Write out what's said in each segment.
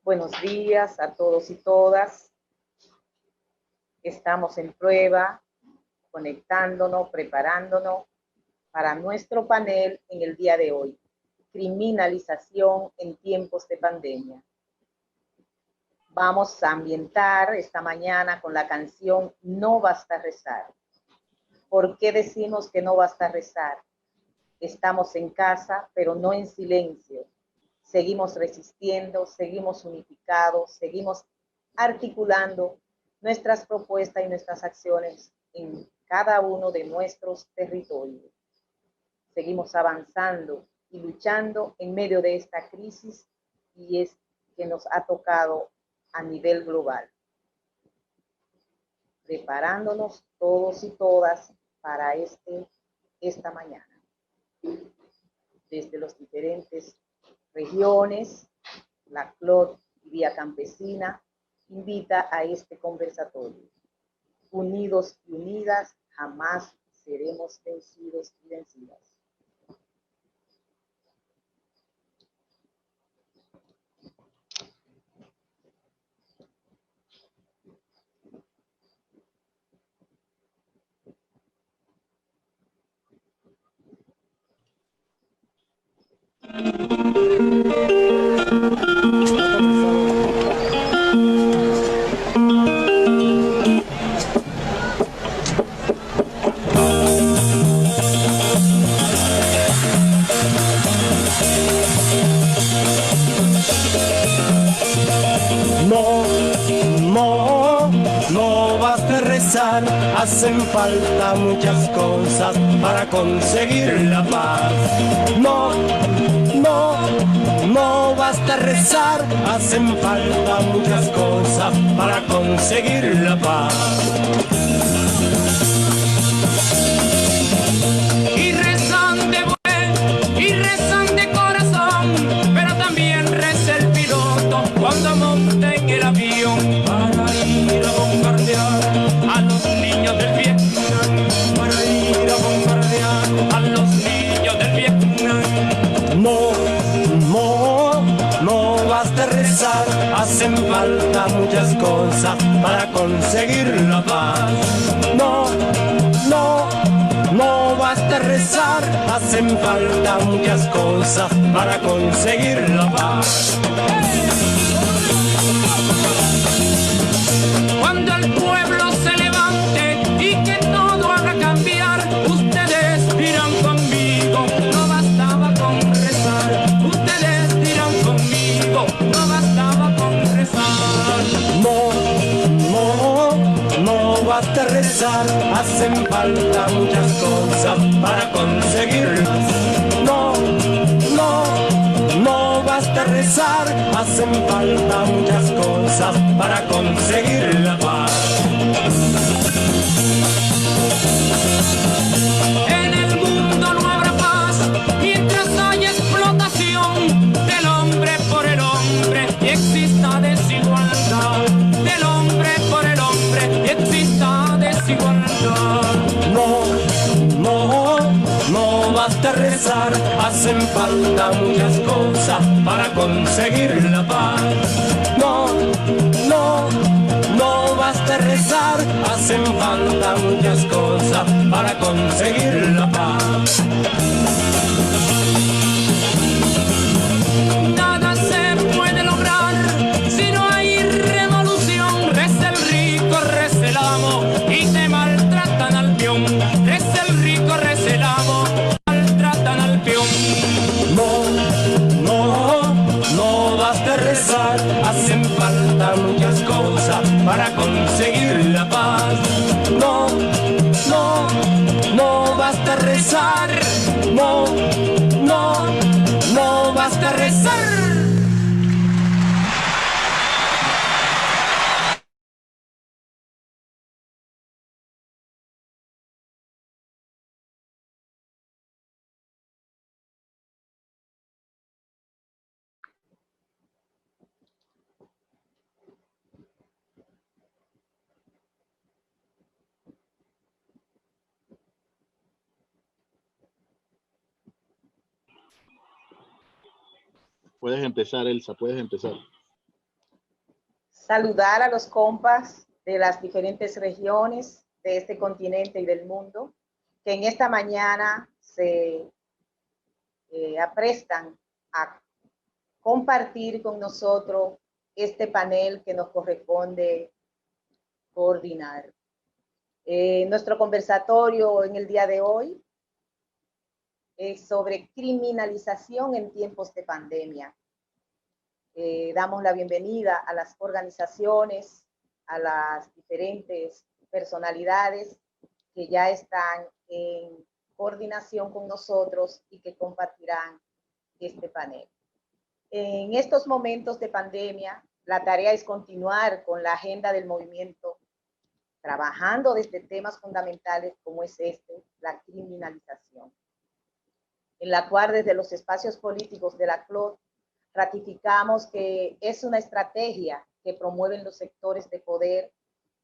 Buenos días a todos y todas. Estamos en prueba, conectándonos, preparándonos para nuestro panel en el día de hoy. Criminalización en tiempos de pandemia. Vamos a ambientar esta mañana con la canción No Basta Rezar. ¿Por qué decimos que no basta rezar? Estamos en casa, pero no en silencio. Seguimos resistiendo, seguimos unificados, seguimos articulando nuestras propuestas y nuestras acciones en cada uno de nuestros territorios. Seguimos avanzando y luchando en medio de esta crisis y es que nos ha tocado a nivel global. Preparándonos todos y todas para esta mañana. Desde los diferentes regiones, la CLOT y Vía Campesina invita a este conversatorio. Unidos y unidas, jamás seremos vencidos y vencidas. No basta rezar, hacen falta muchas cosas para conseguir la paz. No basta rezar, hacen falta muchas cosas para conseguir la paz. Y rezan de buen, y rezan de corazón, pero también reza el piloto cuando monta en el avión para ir a bombardear a los niños del Vietnam, para ir a bombardear a los niños del Vietnam. No basta rezar, hacen falta muchas cosas para conseguir la paz. No basta rezar, hacen falta muchas cosas para conseguir la paz. Cuando el pueblo se levante y que todo haga cambiar, ustedes dirán conmigo, no bastaba con rezar. Ustedes dirán conmigo, no bastaba con rezar. No basta rezar, hacen falta muchas cosas para conseguirlas. No basta rezar, hacen falta muchas cosas para conseguir la paz. En el mundo no habrá paz mientras haya explotación del hombre por el hombre y exista desigualdad. Del hombre por el hombre y exista desigualdad. No basta rezar, hacen falta muchas cosas para conseguir la paz. No basta rezar, hacen falta muchas cosas para conseguir la paz. Nada se puede lograr si no hay revolución. Reza el rico, reza el amo y te maltratan al peón. Reza el rico, reza el amo, maltratan al peón. No basta rezar, hacen falta muchas cosas para conseguir la paz. No basta rezar, no basta rezar. Puedes empezar, Elsa, puedes empezar. saludar a los compas de las diferentes regiones de este continente y del mundo que en esta mañana se aprestan a compartir con nosotros este panel que nos corresponde coordinar. Nuestro conversatorio en el día de hoy es sobre criminalización en tiempos de pandemia. Damos la bienvenida a las organizaciones, a las diferentes personalidades que ya están en coordinación con nosotros y que compartirán este panel. En estos momentos de pandemia, la tarea es continuar con la agenda del movimiento, trabajando desde temas fundamentales como es la criminalización, en la cual desde los espacios políticos de la CLOT ratificamos que es una estrategia que promueven los sectores de poder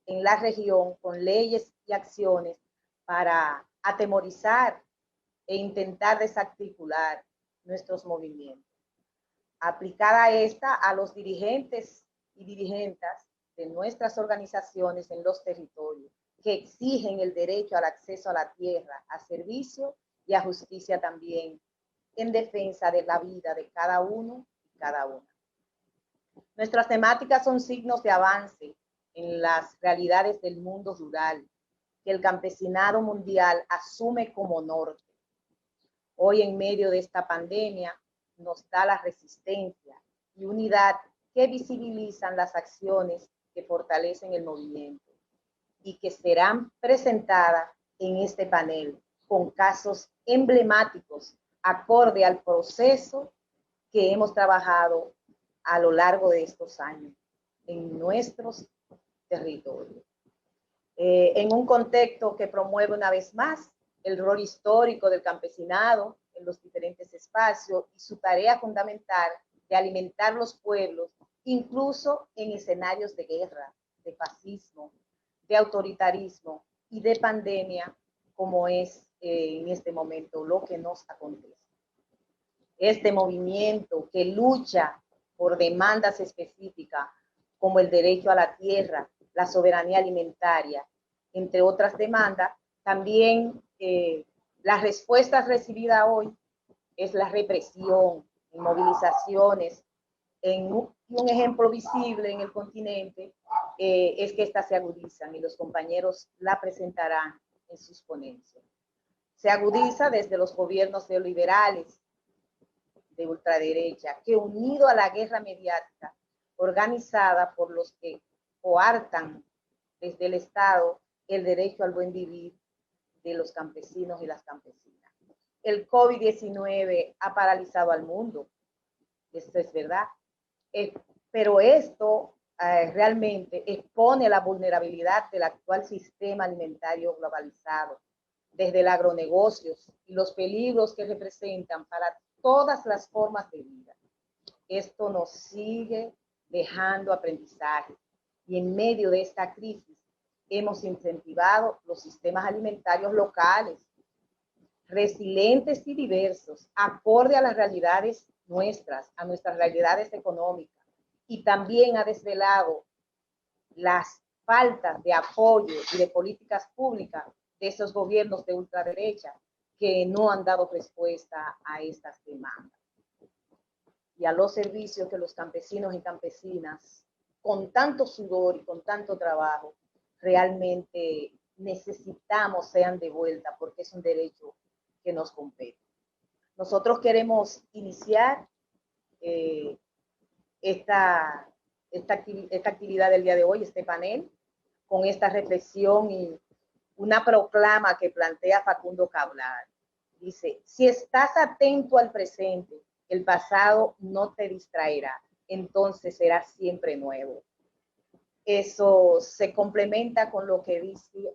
en la región con leyes y acciones para atemorizar e intentar desarticular nuestros movimientos. Aplicada esta a los dirigentes y dirigentas de nuestras organizaciones en los territorios que exigen el derecho al acceso a la tierra, a servicio y a justicia también, en defensa de la vida de cada uno y cada una. Nuestras temáticas son signos de avance en las realidades del mundo rural que el campesinado mundial asume como norte. Hoy, en medio de esta pandemia, nos da la resistencia y unidad que visibilizan las acciones que fortalecen el movimiento y que serán presentadas en este panel con casos emblemáticos acorde al proceso que hemos trabajado a lo largo de estos años en nuestros territorios. En un contexto que promueve una vez más el rol histórico del campesinado en los diferentes espacios y su tarea fundamental de alimentar los pueblos, incluso en escenarios de guerra, de fascismo, de autoritarismo y de pandemia, como es en este momento lo que nos acontece. Este movimiento que lucha por demandas específicas como el derecho a la tierra, la soberanía alimentaria, entre otras demandas, también la respuesta recibida hoy es la represión, en movilizaciones, un ejemplo visible en el continente es que estas se agudizan y los compañeros la presentarán en sus ponencias. Se agudiza desde los gobiernos neoliberales de ultraderecha, que unido a la guerra mediática organizada por los que coartan desde el Estado el derecho al buen vivir de los campesinos y las campesinas. El COVID-19 ha paralizado al mundo, esto es verdad, pero esto realmente expone la vulnerabilidad del actual sistema alimentario globalizado, desde el agronegocios y los peligros que representan para todas las formas de vida. Esto nos sigue dejando aprendizaje y en medio de esta crisis hemos incentivado los sistemas alimentarios locales, resilientes y diversos, acorde a las realidades nuestras, a nuestras realidades económicas, y también ha desvelado las faltas de apoyo y de políticas públicas de esos gobiernos de ultraderecha que no han dado respuesta a estas demandas y a los servicios que los campesinos y campesinas, con tanto sudor y con tanto trabajo, realmente necesitamos sean de vuelta, porque es un derecho que nos compete. Nosotros queremos iniciar esta actividad del día de hoy, este panel, con esta reflexión y una proclama que plantea Facundo Cabral. Dice: si estás atento al presente, el pasado no te distraerá, entonces será siempre nuevo. Eso se complementa con lo que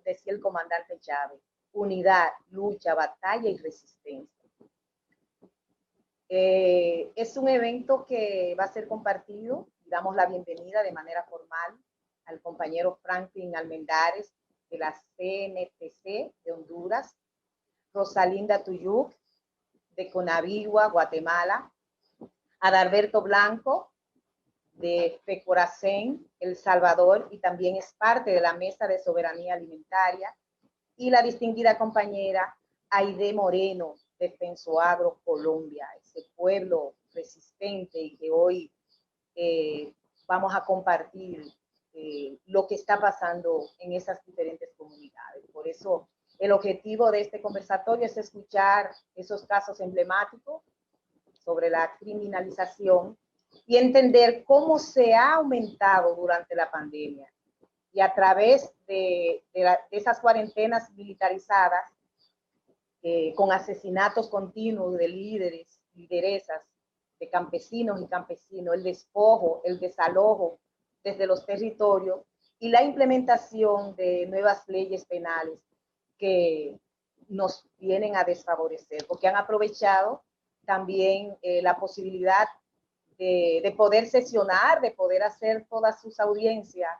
decía el comandante Chávez: unidad, lucha, batalla y resistencia. Es un evento que va a ser compartido. Damos la bienvenida de manera formal al compañero Franklin Almendares de la CNTC de Honduras, Rosalinda Tuyuk de Conavigua, Guatemala, Adalberto Blanco de FECORACEN El Salvador y también es parte de la Mesa de Soberanía Alimentaria, y la distinguida compañera Aide Moreno de Pensoagro, Colombia, ese pueblo resistente y que hoy vamos a compartir lo que está pasando en esas diferentes comunidades. Por eso el objetivo de este conversatorio es escuchar esos casos emblemáticos sobre la criminalización y entender cómo se ha aumentado durante la pandemia y a través de esas cuarentenas militarizadas, con asesinatos continuos de líderes, lideresas, de campesinos y campesinos, el despojo, el desalojo desde los territorios y la implementación de nuevas leyes penales que nos vienen a desfavorecer, porque han aprovechado también la posibilidad de poder sesionar, de poder hacer todas sus audiencias,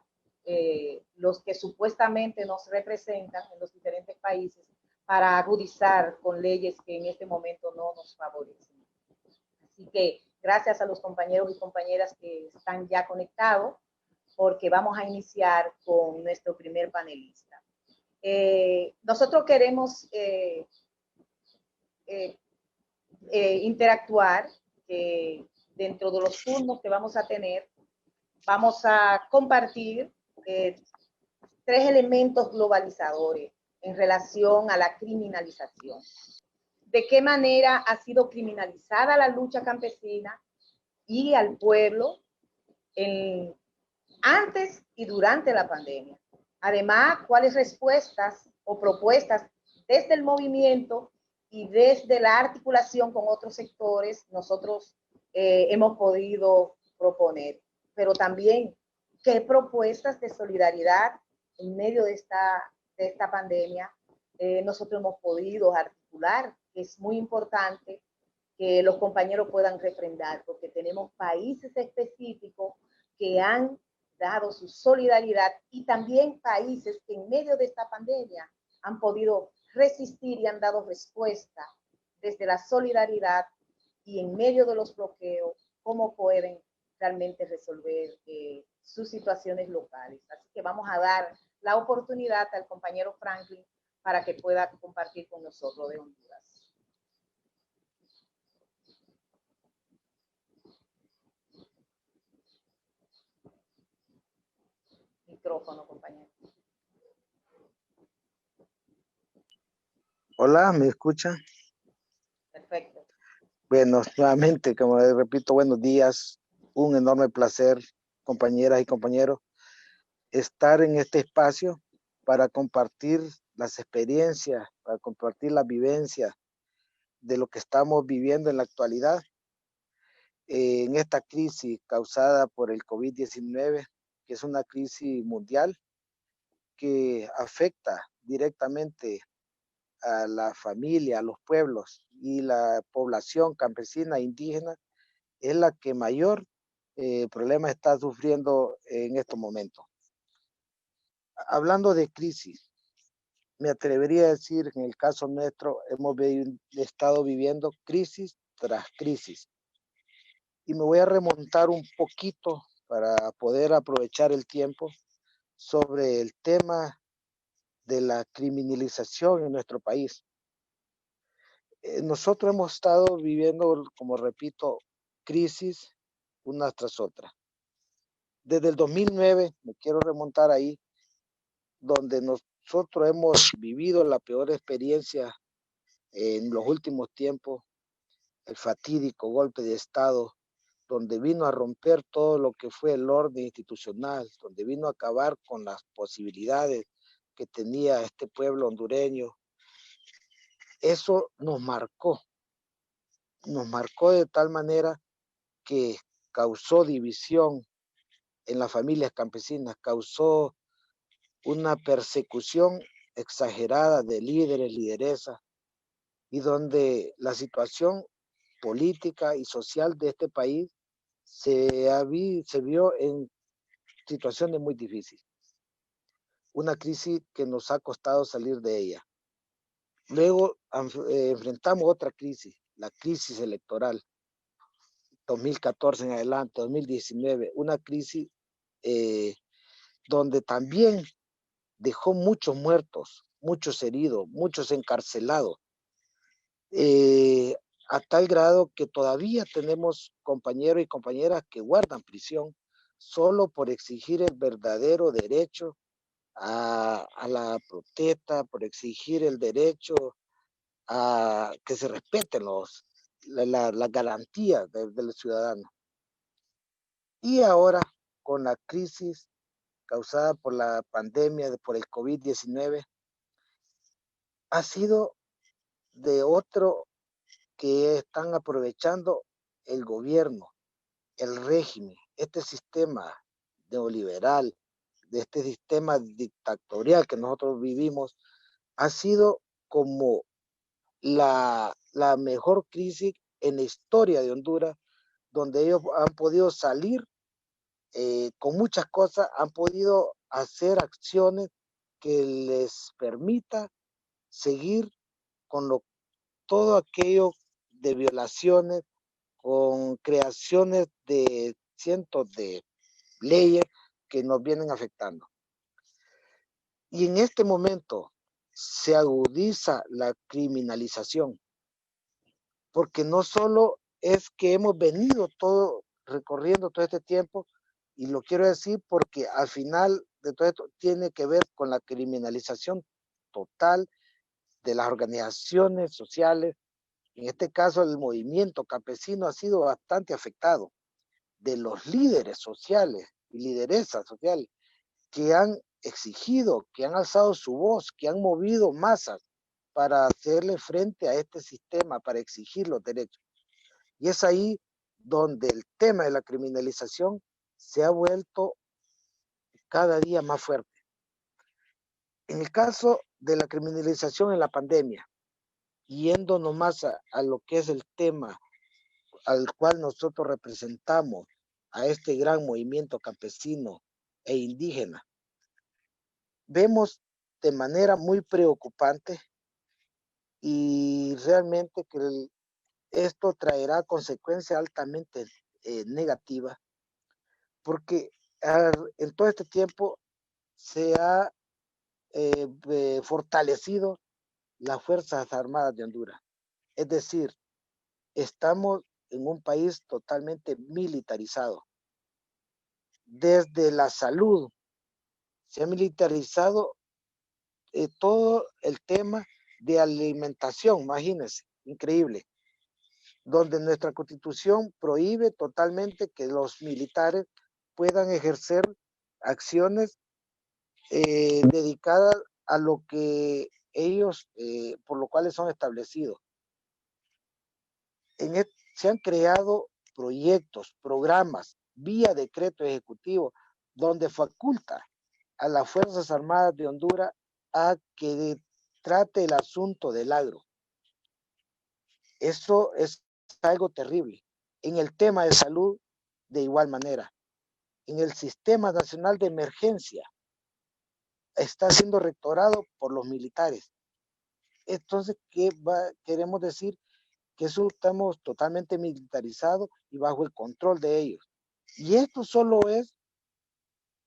los que supuestamente nos representan en los diferentes países, para agudizar con leyes que en este momento no nos favorecen. Así que gracias a los compañeros y compañeras que están ya conectados, porque vamos a iniciar con nuestro primer panelista. Nosotros queremos interactuar dentro de los turnos que vamos a tener. Vamos a compartir 3 elementos globalizadores en relación a la criminalización. ¿De qué manera ha sido criminalizada la lucha campesina y al pueblo antes y durante la pandemia? Además, ¿cuáles respuestas o propuestas desde el movimiento y desde la articulación con otros sectores nosotros hemos podido proponer? Pero también, ¿qué propuestas de solidaridad en medio de esta pandemia nosotros hemos podido articular? Es muy importante que los compañeros puedan refrendar, porque tenemos países específicos que han dado su solidaridad y también países que en medio de esta pandemia han podido resistir y han dado respuesta desde la solidaridad y en medio de los bloqueos, cómo pueden realmente resolver sus situaciones locales. Así que vamos a dar la oportunidad al compañero Franklin para que pueda compartir con nosotros de Honduras. Micrófono, compañero. Hola, ¿me escuchan? Perfecto. Bueno, nuevamente, como les repito, buenos días. Un enorme placer, compañeras y compañeros, estar en este espacio para compartir las experiencias, para compartir las vivencias de lo que estamos viviendo en la actualidad, en esta crisis causada por el COVID-19, que es una crisis mundial que afecta directamente a la familia, a los pueblos, y la población campesina e indígena es la que mayor problema está sufriendo en estos momentos. Hablando de crisis, me atrevería a decir que en el caso nuestro hemos estado viviendo crisis tras crisis. Y me voy a remontar un poquito para poder aprovechar el tiempo sobre el tema de la criminalización en nuestro país. Nosotros hemos estado viviendo, como repito, crisis una tras otra. Desde el 2009, me quiero remontar ahí, donde nosotros hemos vivido la peor experiencia en los últimos tiempos, el fatídico golpe de Estado, donde vino a romper todo lo que fue el orden institucional, donde vino a acabar con las posibilidades que tenía este pueblo hondureño. Eso nos marcó de tal manera que causó división en las familias campesinas, causó una persecución exagerada de líderes, lideresas, y donde la situación política y social de este país se vio en situaciones muy difíciles. Una crisis que nos ha costado salir de ella. Luego enfrentamos otra crisis, la crisis electoral, 2014 en adelante, 2019, una crisis donde también dejó muchos muertos, muchos heridos, muchos encarcelados, a tal grado que todavía tenemos compañeros y compañeras que guardan prisión solo por exigir el verdadero derecho a la protesta, por exigir el derecho a que se respeten la garantía del ciudadano. Y ahora, con la crisis causada por la pandemia, por el COVID-19, ha sido de otro que están aprovechando el gobierno, el régimen, este sistema neoliberal, de este sistema dictatorial que nosotros vivimos, ha sido como la mejor crisis en la historia de Honduras, donde ellos han podido salir con muchas cosas, han podido hacer acciones que les permita seguir con todo aquello de violaciones, con creaciones de cientos de leyes que nos vienen afectando. Y en este momento se agudiza la criminalización, porque no solo es que hemos venido recorriendo todo este tiempo, y lo quiero decir porque al final de todo esto tiene que ver con la criminalización total de las organizaciones sociales. En este caso, el movimiento campesino ha sido bastante afectado, de los líderes sociales y lideresas sociales que han exigido, que han alzado su voz, que han movido masas para hacerle frente a este sistema, para exigir los derechos. Y es ahí donde el tema de la criminalización se ha vuelto cada día más fuerte. En el caso de la criminalización en la pandemia, yendo nomás a lo que es el tema al cual nosotros representamos, a este gran movimiento campesino e indígena, vemos de manera muy preocupante y realmente que esto traerá consecuencias altamente negativas, porque en todo este tiempo se ha fortalecido las Fuerzas Armadas de Honduras. Es decir, estamos en un país totalmente militarizado. Desde la salud se ha militarizado todo el tema de alimentación, imagínense, increíble, donde nuestra Constitución prohíbe totalmente que los militares puedan ejercer acciones dedicadas a lo que ellos, por lo cuales son establecidos. Se han creado proyectos, programas, vía decreto ejecutivo, donde faculta a las Fuerzas Armadas de Honduras a que trate el asunto del agro. Eso es algo terrible. En el tema de salud, de igual manera. En el Sistema Nacional de Emergencia, está siendo rectorado por los militares. Entonces, queremos decir? Que eso estamos totalmente militarizados y bajo el control de ellos. Y esto solo es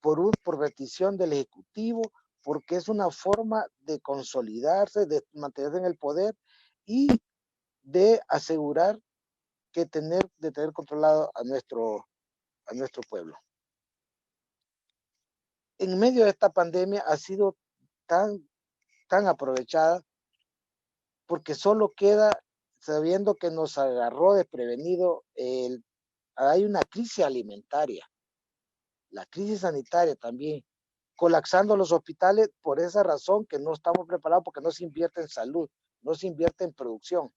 por petición del Ejecutivo, porque es una forma de consolidarse, de mantenerse en el poder y de asegurar de tener controlado a nuestro pueblo. En medio de esta pandemia ha sido tan aprovechada, porque solo queda, sabiendo que nos agarró desprevenido, hay una crisis alimentaria, la crisis sanitaria también, colapsando los hospitales por esa razón que no estamos preparados, porque no se invierte en salud, no se invierte en producción.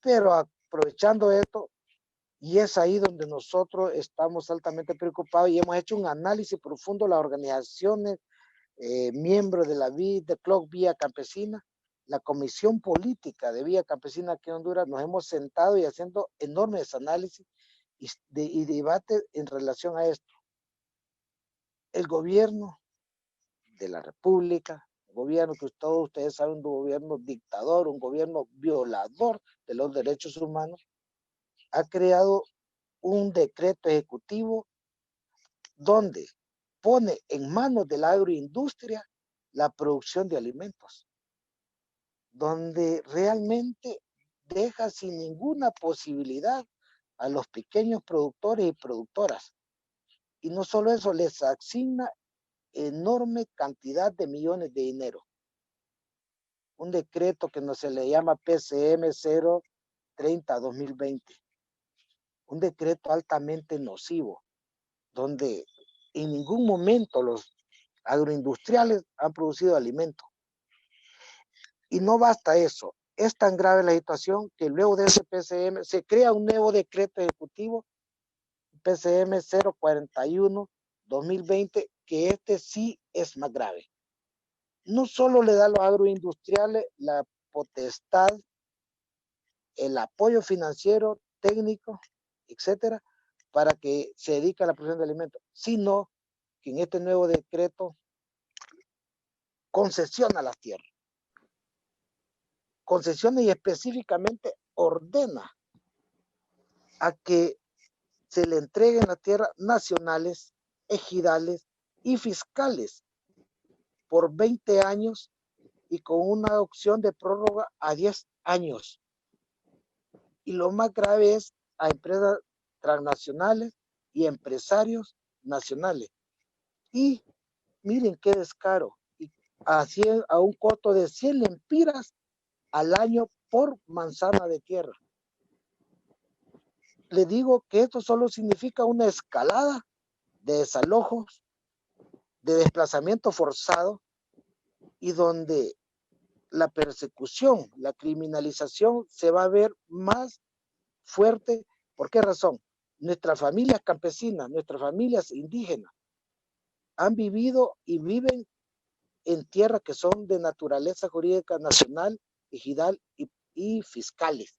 Pero aprovechando esto, y es ahí donde nosotros estamos altamente preocupados y hemos hecho un análisis profundo de las organizaciones, miembros de la CLOC Vía Campesina, la Comisión Política de Vía Campesina aquí en Honduras, nos hemos sentado y haciendo enormes análisis y debates en relación a esto. El gobierno de la República, un gobierno que todos ustedes saben, un gobierno dictador, un gobierno violador de los derechos humanos, ha creado un decreto ejecutivo donde pone en manos de la agroindustria la producción de alimentos, donde realmente deja sin ninguna posibilidad a los pequeños productores y productoras. Y no solo eso, les asigna enorme cantidad de millones de dinero. Un decreto que no se le llama PCM 030-2020. Un decreto altamente nocivo, donde en ningún momento los agroindustriales han producido alimentos. Y no basta eso. Es tan grave la situación que luego de ese PCM se crea un nuevo decreto ejecutivo, PCM 041-2020, que este sí es más grave. No solo le da a los agroindustriales la potestad, el apoyo financiero, técnico, etcétera, para que se dedique a la producción de alimentos, sino que en este nuevo decreto concesiona las tierras. Concesiona y específicamente ordena a que se le entreguen las tierras nacionales, ejidales y fiscales por 20 años y con una opción de prórroga a 10 años. Y lo más grave es a empresas transnacionales y empresarios nacionales. Y miren qué descaro, y a un costo de 100 lempiras al año por manzana de tierra. Le digo que esto solo significa una escalada de desalojos, de desplazamiento forzado, y donde la persecución, la criminalización se va a ver más fuerte. ¿Por qué razón? Nuestras familias campesinas, nuestras familias indígenas han vivido y viven en tierras que son de naturaleza jurídica nacional, ejidal y fiscales.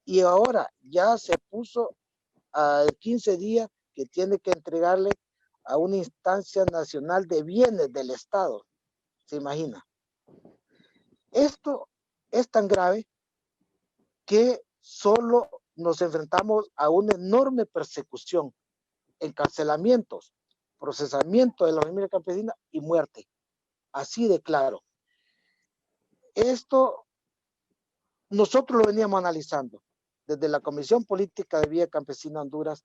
Y ahora ya se puso a 15 días que tiene que entregarle a una instancia nacional de bienes del Estado. ¿Se imagina? Esto es tan grave que solo nos enfrentamos a una enorme persecución, encarcelamientos, procesamiento de la familia campesina y muerte. Así de claro. Esto nosotros lo veníamos analizando desde la Comisión Política de Vía Campesina Honduras.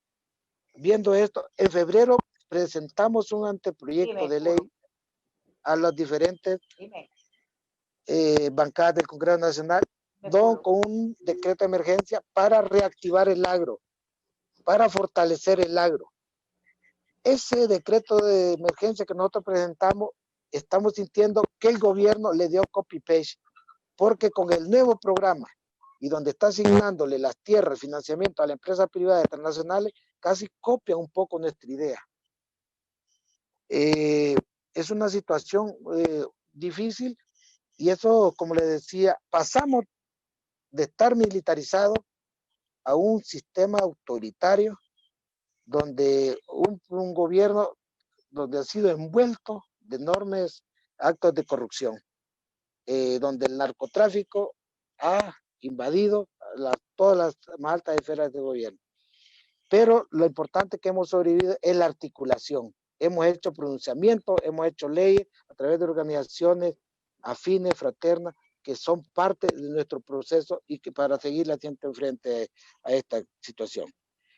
Viendo esto, en febrero presentamos un anteproyecto de ley a las diferentes bancadas del Congreso Nacional, con un decreto de emergencia para reactivar el agro, para fortalecer el agro. Ese decreto de emergencia que nosotros presentamos, estamos sintiendo que el gobierno le dio copy-paste, porque con el nuevo programa y donde está asignándole las tierras, el financiamiento a las empresas privadas internacionales, casi copia un poco nuestra idea. Es una situación difícil, y eso, como les decía, pasamos de estar militarizado a un sistema autoritario, donde un gobierno donde ha sido envuelto de enormes actos de corrupción, donde el narcotráfico ha invadido todas las más altas esferas de gobierno. Pero lo importante que hemos sobrevivido es la articulación. Hemos hecho pronunciamientos, hemos hecho leyes a través de organizaciones afines, fraternas, que son parte de nuestro proceso y que para seguir haciendo frente a esta situación.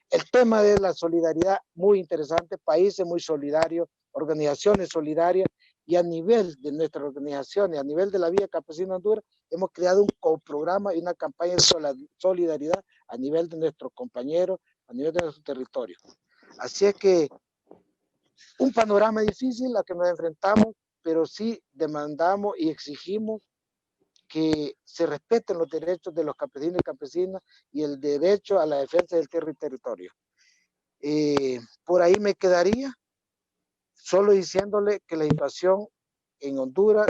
El tema de la solidaridad, muy interesante, países muy solidarios, organizaciones solidarias, y a nivel de nuestras organizaciones, a nivel de la Vía Campesina Honduras, hemos creado un coprograma y una campaña de solidaridad a nivel de nuestros compañeros, a nivel de nuestro territorio. Así es que un panorama difícil a que nos enfrentamos, pero sí demandamos y exigimos que se respeten los derechos de los campesinos y campesinas y el derecho a la defensa del territorio. Por ahí me quedaría, solo diciéndole que la situación en Honduras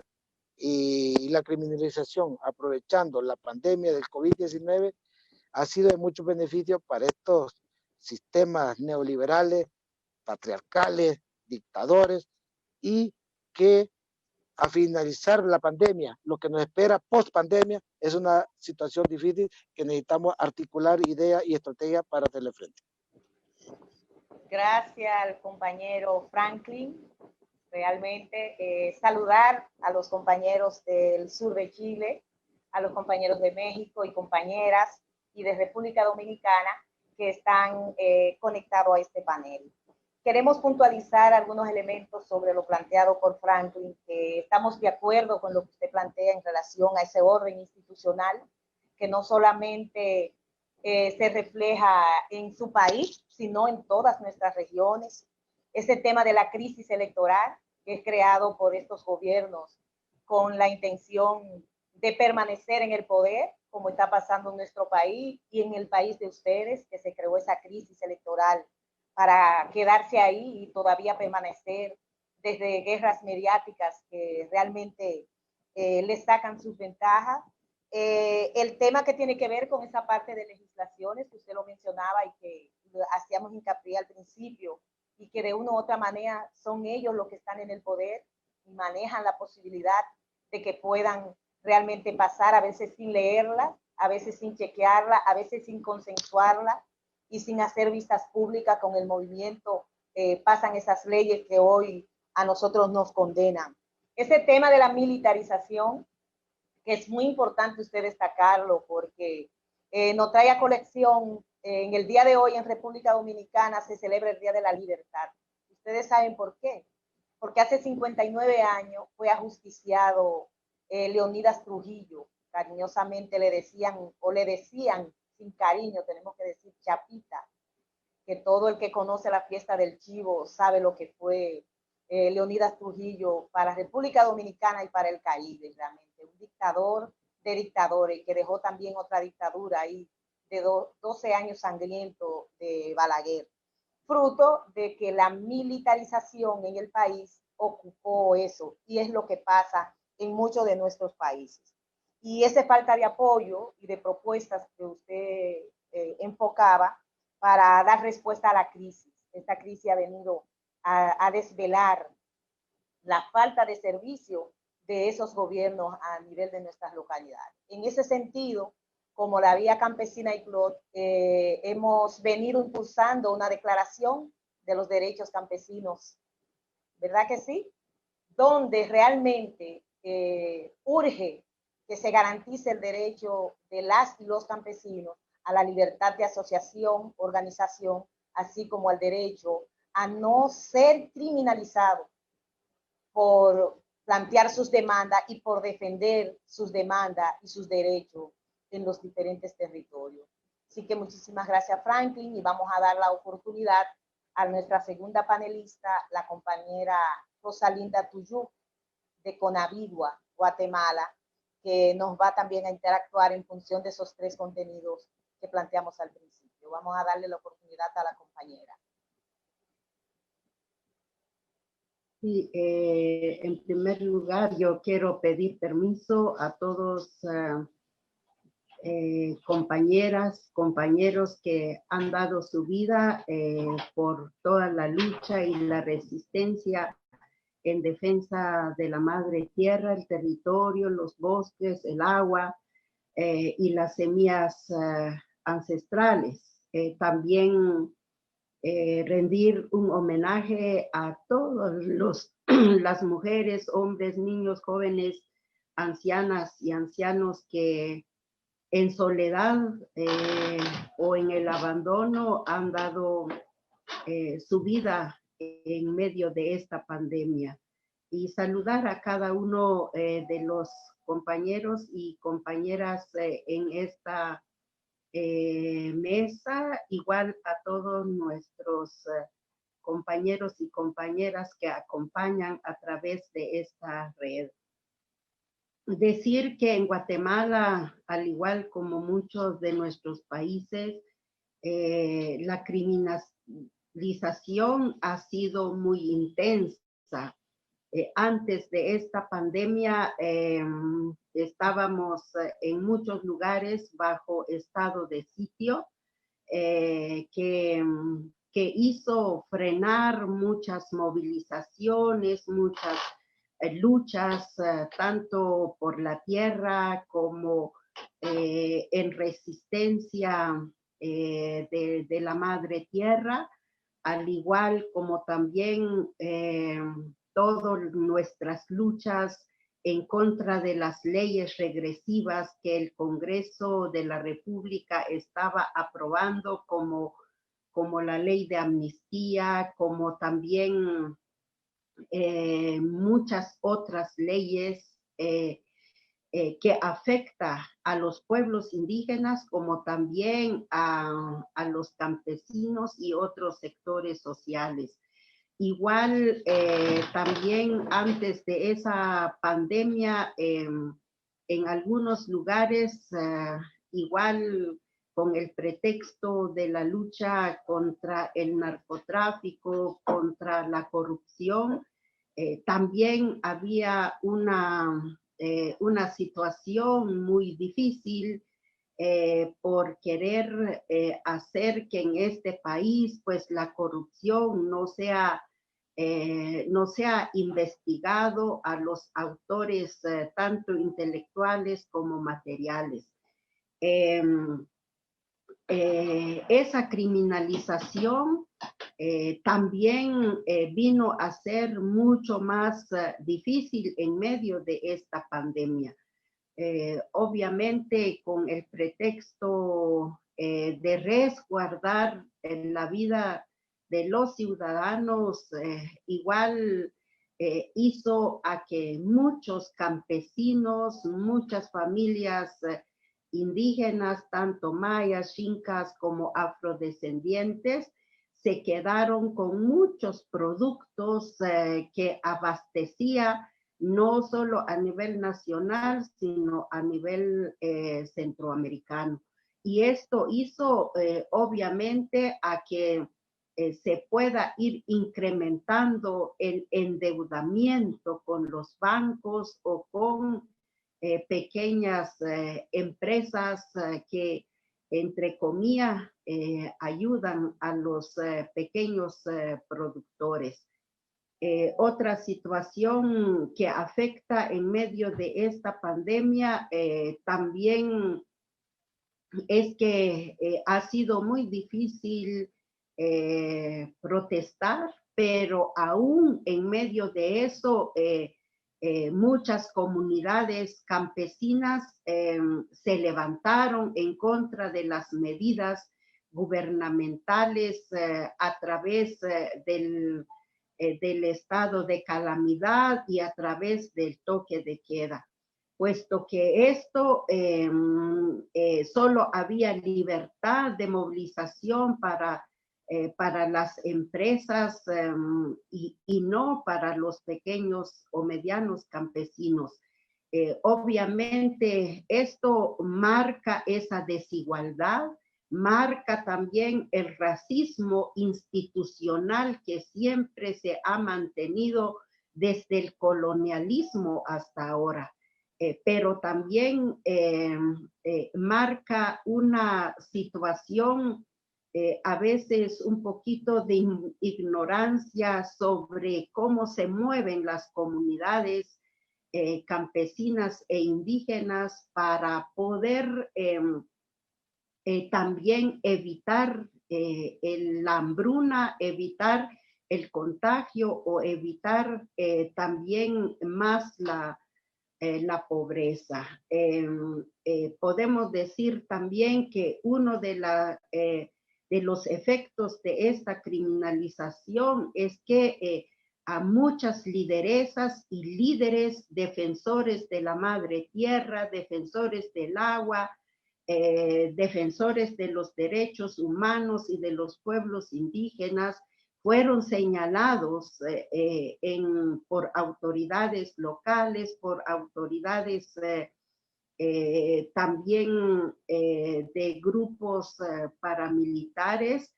y la criminalización, aprovechando la pandemia del COVID-19, ha sido de mucho beneficio para estos sistemas neoliberales, patriarcales, dictadores, y que a finalizar la pandemia. Lo que nos espera post pandemia es una situación difícil que necesitamos articular ideas y estrategias para hacerle frente. Gracias al compañero Franklin. Realmente saludar a los compañeros del sur de Chile, a los compañeros de México y compañeras y de República Dominicana que están conectados a este panel. Queremos puntualizar algunos elementos sobre lo planteado por Franklin, que estamos de acuerdo con lo que usted plantea en relación a ese orden institucional, que no solamente se refleja en su país, sino en todas nuestras regiones. Ese tema de la crisis electoral que es creado por estos gobiernos con la intención de permanecer en el poder, como está pasando en nuestro país y en el país de ustedes, que se creó esa crisis electoral para quedarse ahí y todavía permanecer desde guerras mediáticas que realmente les sacan sus ventajas. El tema que tiene que ver con esa parte de legislaciones que usted lo mencionaba y que hacíamos hincapié al principio, y que de una u otra manera son ellos los que están en el poder y manejan la posibilidad de que puedan realmente pasar, a veces sin leerla, a veces sin chequearla, a veces sin consensuarla y sin hacer vistas públicas con el movimiento, pasan esas leyes que hoy a nosotros nos condenan. Ese tema de la militarización, que es muy importante usted destacarlo porque nos trae a colección. En el día de hoy en República Dominicana se celebra el Día de la Libertad. ¿Ustedes saben por qué? Porque hace 59 años fue ajusticiado Leonidas Trujillo. Cariñosamente le decían, o le decían sin cariño, tenemos que decir Chapita, que todo el que conoce la fiesta del Chivo sabe lo que fue Leonidas Trujillo para República Dominicana y para el Caribe, realmente. Un dictador de dictadores que dejó también otra dictadura ahí de 12 años sangrientos de Balaguer, fruto de que la militarización en el país ocupó eso, y es lo que pasa en muchos de nuestros países. Y esa falta de apoyo y de propuestas que usted enfocaba para dar respuesta a la crisis. Esta crisis ha venido a desvelar la falta de servicio de esos gobiernos a nivel de nuestras localidades. En ese sentido, como la Vía Campesina y CLOT, hemos venido impulsando una declaración de los derechos campesinos, ¿verdad que sí? Donde realmente urge que se garantice el derecho de las y los campesinos a la libertad de asociación, organización, así como al derecho a no ser criminalizado por plantear sus demandas y por defender sus demandas y sus derechos en los diferentes territorios. Así que muchísimas gracias, Franklin, y vamos a dar la oportunidad a nuestra segunda panelista, la compañera Rosalinda Tuyú, de Conavidua, Guatemala, que nos va también a interactuar en función de esos tres contenidos que planteamos al principio. Vamos a darle la oportunidad a la compañera. Sí, en primer lugar, yo quiero pedir permiso a todos compañeras, compañeros que han dado su vida por toda la lucha y la resistencia en defensa de la madre tierra, el territorio, los bosques, el agua y las semillas ancestrales. También rendir un homenaje a todos las mujeres, hombres, niños, jóvenes, ancianas y ancianos que en soledad o en el abandono han dado su vida en medio de esta pandemia. Y saludar a cada uno de los compañeros y compañeras en esta mesa, igual a todos nuestros compañeros y compañeras que acompañan a través de esta red. Decir que en Guatemala, al igual como muchos de nuestros países, la criminalización ha sido muy intensa. Antes de esta pandemia estábamos en muchos lugares bajo estado de sitio que hizo frenar muchas movilizaciones, muchas luchas tanto por la tierra como en resistencia de la madre tierra, al igual como también todas nuestras luchas en contra de las leyes regresivas que el Congreso de la República estaba aprobando, como la ley de amnistía, como también muchas otras leyes que afecta a los pueblos indígenas, como también a los campesinos y otros sectores sociales. Igual también antes de esa pandemia, en algunos lugares, igual con el pretexto de la lucha contra el narcotráfico, contra la corrupción, también había una situación muy difícil por querer hacer que en este país pues la corrupción no sea investigado a los autores tanto intelectuales como materiales. Esa criminalización también vino a ser mucho más difícil en medio de esta pandemia. Obviamente con el pretexto de resguardar la vida de los ciudadanos, igual hizo a que muchos campesinos, muchas familias indígenas, tanto mayas, xincas como afrodescendientes, se quedaron con muchos productos que abastecía no solo a nivel nacional, sino a nivel centroamericano. Y esto hizo obviamente a que se pueda ir incrementando el endeudamiento con los bancos o con pequeñas empresas que, entre comillas, ayudan a los pequeños productores. Otra situación que afecta en medio de esta pandemia también es que ha sido muy difícil protestar, pero aún en medio de eso muchas comunidades campesinas se levantaron en contra de las medidas gubernamentales a través del estado de calamidad y a través del toque de queda, puesto que esto solo había libertad de movilización para las empresas y no para los pequeños o medianos campesinos. Obviamente esto marca esa desigualdad, marca también el racismo institucional que siempre se ha mantenido desde el colonialismo hasta ahora. Pero también marca una situación a veces un poquito de ignorancia sobre cómo se mueven las comunidades campesinas e indígenas para poder también evitar la hambruna, evitar el contagio o evitar también más la pobreza. Podemos decir también que uno de los efectos de esta criminalización es que a muchas lideresas y líderes defensores de la madre tierra, defensores del agua, defensores de los derechos humanos y de los pueblos indígenas fueron señalados por autoridades locales, por autoridades también de grupos paramilitares,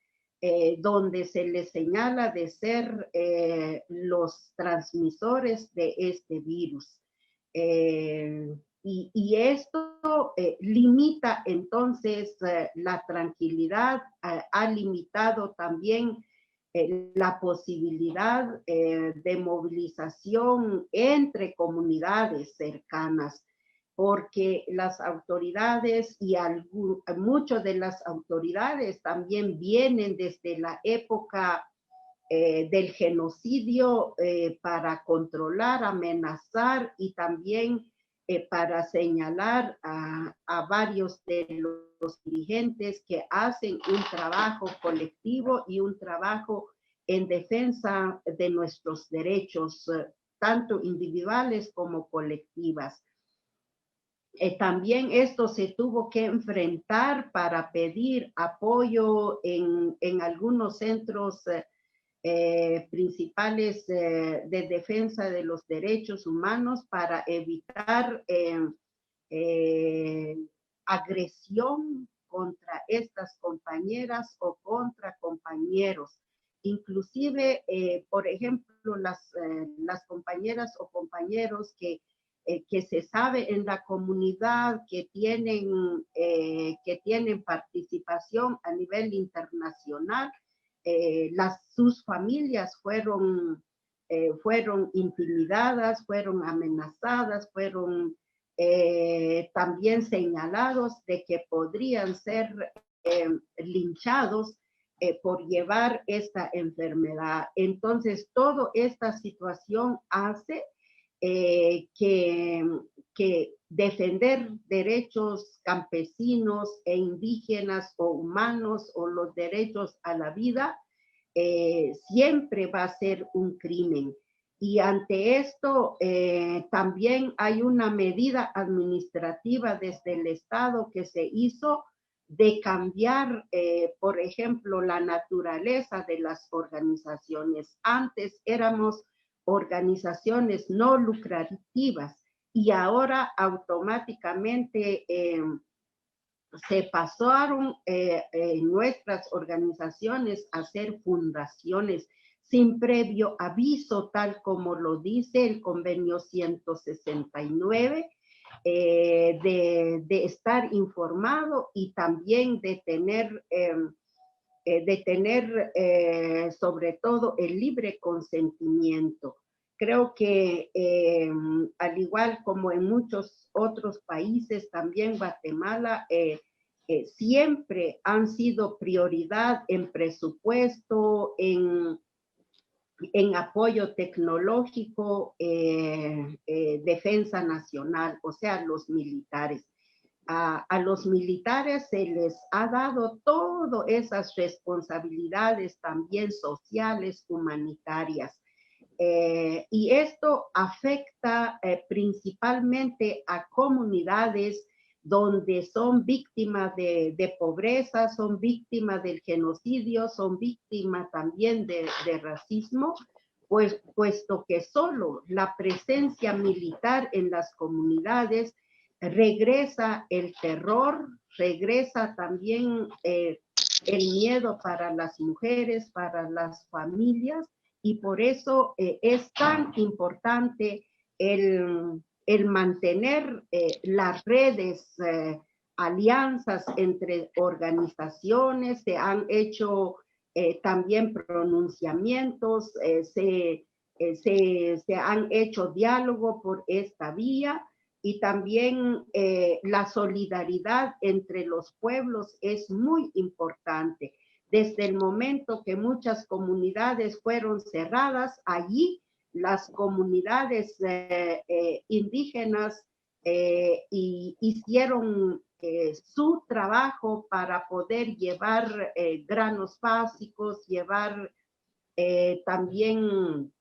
donde se les señala de ser los transmisores de este virus. Y esto limita entonces la tranquilidad, ha limitado también la posibilidad de movilización entre comunidades cercanas, porque las autoridades y muchas de las autoridades también vienen desde la época del genocidio para controlar, amenazar y también para señalar a varios de los dirigentes que hacen un trabajo colectivo y un trabajo en defensa de nuestros derechos, tanto individuales como colectivas. También esto se tuvo que enfrentar para pedir apoyo en algunos centros principales de defensa de los derechos humanos para evitar agresión contra estas compañeras o contra compañeros. Inclusive, por ejemplo, las compañeras o compañeros que se sabe en la comunidad que tienen participación a nivel internacional, sus familias fueron intimidadas, fueron amenazadas, fueron también señalados de que podrían ser linchados por llevar esta enfermedad. Entonces, toda esta situación hace que defender derechos campesinos e indígenas o humanos o los derechos a la vida siempre va a ser un crimen. Y ante esto también hay una medida administrativa desde el Estado que se hizo de cambiar, por ejemplo, la naturaleza de las organizaciones. Antes éramos organizaciones no lucrativas y ahora automáticamente se pasaron nuestras organizaciones a ser fundaciones sin previo aviso, tal como lo dice el convenio 169, de estar informado y también de tener sobre todo el libre consentimiento. Creo que al igual como en muchos otros países, también Guatemala siempre han sido prioridad en presupuesto, en apoyo tecnológico, defensa nacional, o sea, los militares. A los militares se les ha dado todas esas responsabilidades también sociales, humanitarias. Y esto afecta principalmente a comunidades donde son víctimas de pobreza, son víctimas del genocidio, son víctimas también de racismo, pues, puesto que solo la presencia militar en las comunidades regresa el terror, regresa también el miedo para las mujeres, para las familias, y por eso es tan importante el mantener las redes, alianzas entre organizaciones. Se han hecho también pronunciamientos, se han hecho diálogo por esta vía, y también la solidaridad entre los pueblos es muy importante. Desde el momento que muchas comunidades fueron cerradas, allí las comunidades indígenas hicieron su trabajo para poder llevar granos básicos, llevar también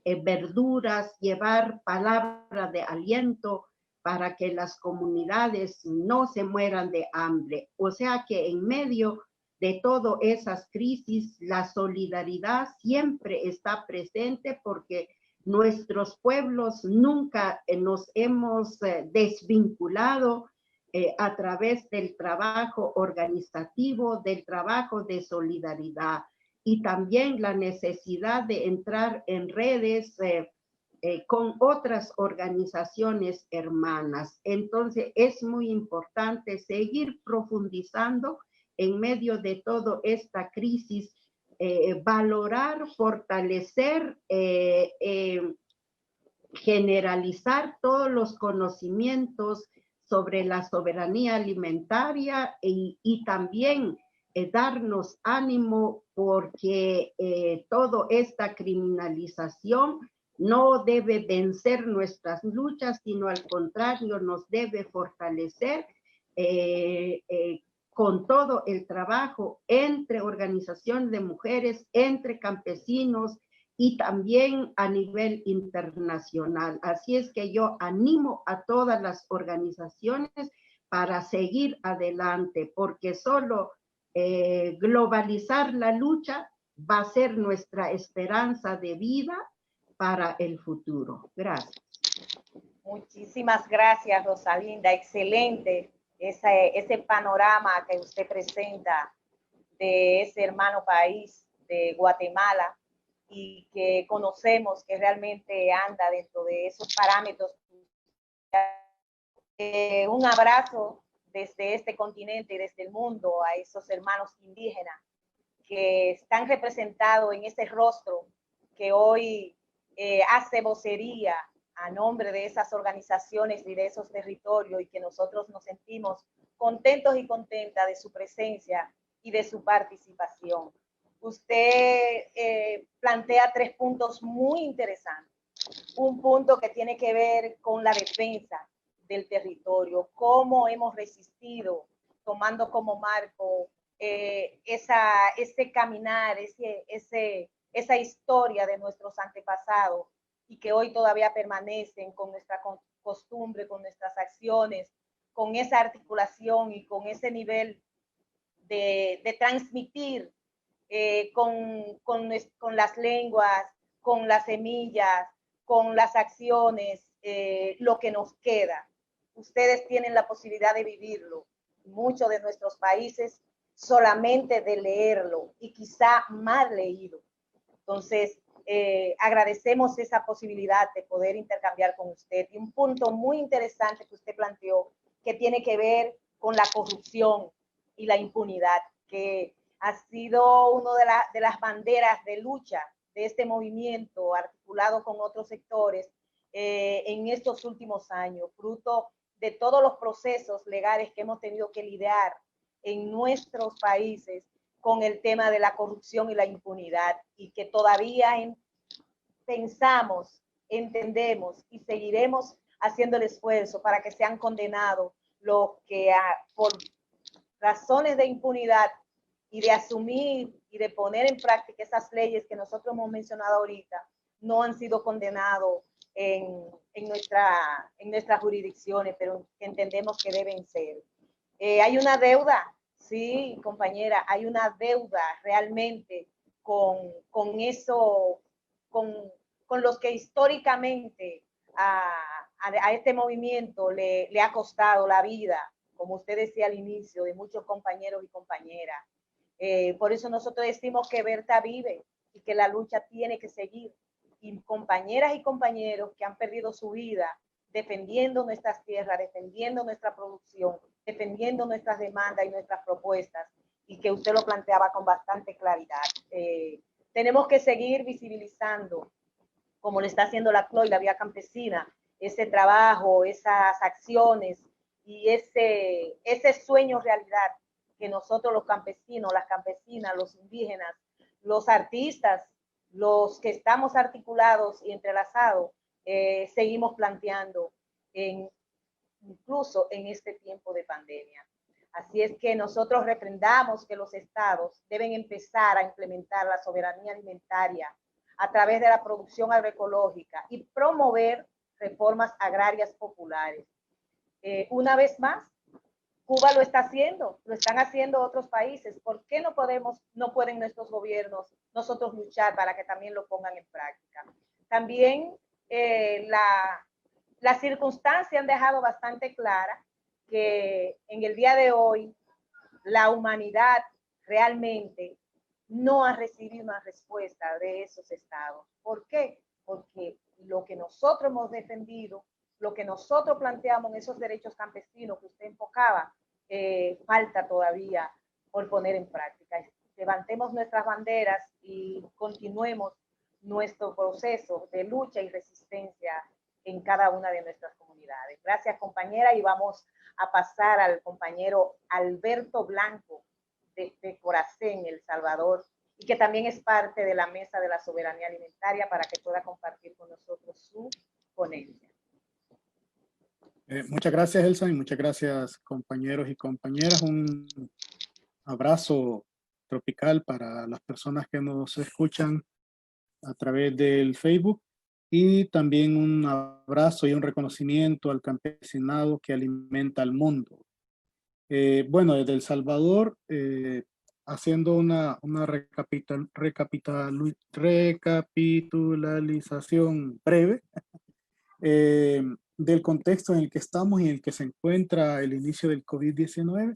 verduras, llevar palabra de aliento para que las comunidades no se mueran de hambre. O sea que en medio de todas esas crisis, la solidaridad siempre está presente, porque nuestros pueblos nunca nos hemos desvinculado a través del trabajo organizativo, del trabajo de solidaridad, y también la necesidad de entrar en redes con otras organizaciones hermanas. Entonces es muy importante seguir profundizando en medio de toda esta crisis valorar, fortalecer, generalizar todos los conocimientos sobre la soberanía alimentaria y también darnos ánimo porque toda esta criminalización no debe vencer nuestras luchas, sino al contrario, nos debe fortalecer con todo el trabajo entre organizaciones de mujeres, entre campesinos y también a nivel internacional. Así es que yo animo a todas las organizaciones para seguir adelante, porque solo globalizar la lucha va a ser nuestra esperanza de vida para el futuro. Gracias. Muchísimas gracias, Rosalinda. Excelente ese panorama que usted presenta de ese hermano país de Guatemala y que conocemos que realmente anda dentro de esos parámetros. Un abrazo desde este continente y desde el mundo a esos hermanos indígenas que están representados en ese rostro que hoy hace vocería a nombre de esas organizaciones y de esos territorios y que nosotros nos sentimos contentos y contentas de su presencia y de su participación. Usted plantea 3 puntos muy interesantes. Un punto que tiene que ver con la defensa del territorio, cómo hemos resistido, tomando como marco ese caminar, esa historia de nuestros antepasados y que hoy todavía permanecen con nuestra costumbre, con nuestras acciones, con esa articulación y con ese nivel de transmitir con las lenguas, con las semillas, con las acciones, lo que nos queda. Ustedes tienen la posibilidad de vivirlo. Muchos de nuestros países solamente de leerlo y quizá mal leído. Entonces, agradecemos esa posibilidad de poder intercambiar con usted. Y un punto muy interesante que usted planteó, que tiene que ver con la corrupción y la impunidad, que ha sido una de las banderas de lucha de este movimiento articulado con otros sectores en estos últimos años, fruto de todos los procesos legales que hemos tenido que lidiar en nuestros países con el tema de la corrupción y la impunidad, y que todavía pensamos, entendemos y seguiremos haciendo el esfuerzo para que sean condenados los que por razones de impunidad y de asumir y de poner en práctica esas leyes que nosotros hemos mencionado ahorita, no han sido condenados en nuestras jurisdicciones, pero entendemos que deben ser. Hay una deuda, sí, compañera, hay una deuda realmente con eso, con los que históricamente a este movimiento le ha costado la vida, como usted decía al inicio, de muchos compañeros y compañeras. Por eso nosotros decimos que Berta vive y que la lucha tiene que seguir. Y compañeras y compañeros que han perdido su vida defendiendo nuestras tierras, defendiendo nuestra producción, defendiendo nuestras demandas y nuestras propuestas, y que usted lo planteaba con bastante claridad. Tenemos que seguir visibilizando, como lo está haciendo la CLOI, la Vía Campesina, ese trabajo, esas acciones y ese sueño realidad que nosotros los campesinos, las campesinas, los indígenas, los artistas, los que estamos articulados y entrelazados, seguimos planteando incluso en este tiempo de pandemia. Así es que nosotros refrendamos que los estados deben empezar a implementar la soberanía alimentaria a través de la producción agroecológica y promover reformas agrarias populares. Una vez más, Cuba lo está haciendo, lo están haciendo otros países. ¿Por qué no pueden nuestros gobiernos nosotros luchar para que también lo pongan en práctica? También las circunstancias han dejado bastante clara que en el día de hoy la humanidad realmente no ha recibido una respuesta de esos estados. ¿Por qué? Porque lo que nosotros hemos defendido, lo que nosotros planteamos en esos derechos campesinos que usted enfocaba, falta todavía por poner en práctica. levantemos nuestras banderas y continuemos nuestro proceso de lucha y resistencia en cada una de nuestras comunidades. Gracias, compañera, y vamos a pasar al compañero Alberto Blanco desde Coracén, El Salvador, y que también es parte de la Mesa de la Soberanía Alimentaria, para que pueda compartir con nosotros su ponencia. Muchas gracias, Elsa, y muchas gracias, compañeros y compañeras. Un abrazo tropical para las personas que nos escuchan a través del Facebook, y también un abrazo y un reconocimiento al campesinado que alimenta al mundo. Bueno, desde El Salvador, haciendo una recapitulación breve del contexto en el que estamos y en el que se encuentra el inicio del COVID-19.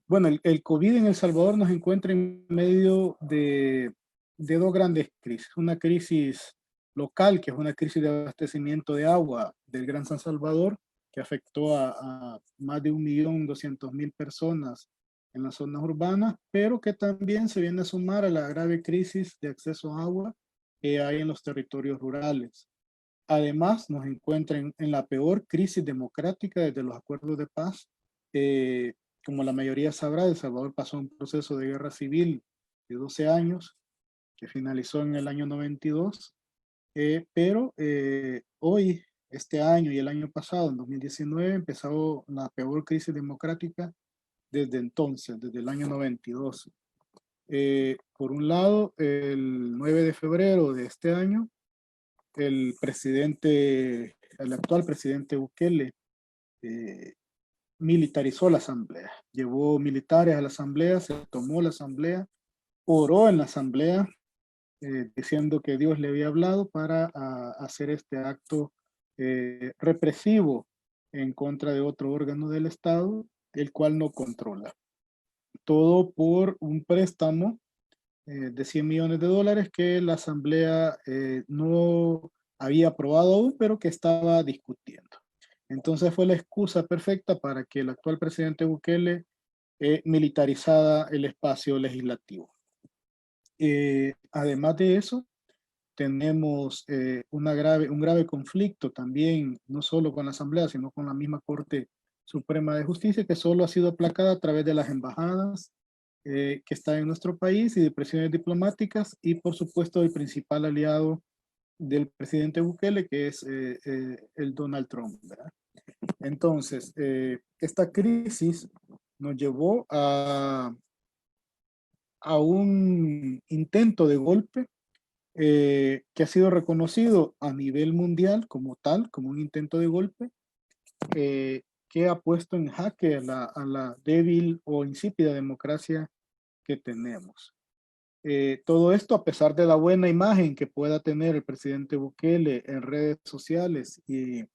Bueno, el COVID en El Salvador nos encuentra en medio de dos grandes crisis. Una crisis local, que es una crisis de abastecimiento de agua del Gran San Salvador, que afectó a más de 1.200.000 personas en las zonas urbanas, pero que también se viene a sumar a la grave crisis de acceso a agua que hay en los territorios rurales. Además, nos encuentra en la peor crisis democrática desde los acuerdos de paz. Como la mayoría sabrá, El Salvador pasó un proceso de guerra civil de 12 años, que finalizó en el año 92, pero hoy, este año y el año pasado, en 2019, empezó la peor crisis democrática desde entonces, desde el año 92. Por un lado, el 9 de febrero de este año, el actual presidente Bukele, militarizó la asamblea, llevó militares a la asamblea, se tomó la asamblea, oró en la asamblea, diciendo que Dios le había hablado para hacer este acto represivo en contra de otro órgano del Estado, el cual no controla. Todo por un préstamo de $100 millones que la asamblea no había aprobado aún, pero que estaba discutiendo. Entonces fue la excusa perfecta para que el actual presidente Bukele militarizara el espacio legislativo. Además de eso, tenemos un grave conflicto también, no solo con la Asamblea, sino con la misma Corte Suprema de Justicia, que solo ha sido aplacada a través de las embajadas que están en nuestro país y de presiones diplomáticas, y por supuesto el principal aliado del presidente Bukele, que es el Donald Trump, ¿verdad? Entonces, esta crisis nos llevó a un intento de golpe que ha sido reconocido a nivel mundial como tal, como un intento de golpe que ha puesto en jaque a la débil o insípida democracia que tenemos. Todo esto a pesar de la buena imagen que pueda tener el presidente Bukele en redes sociales y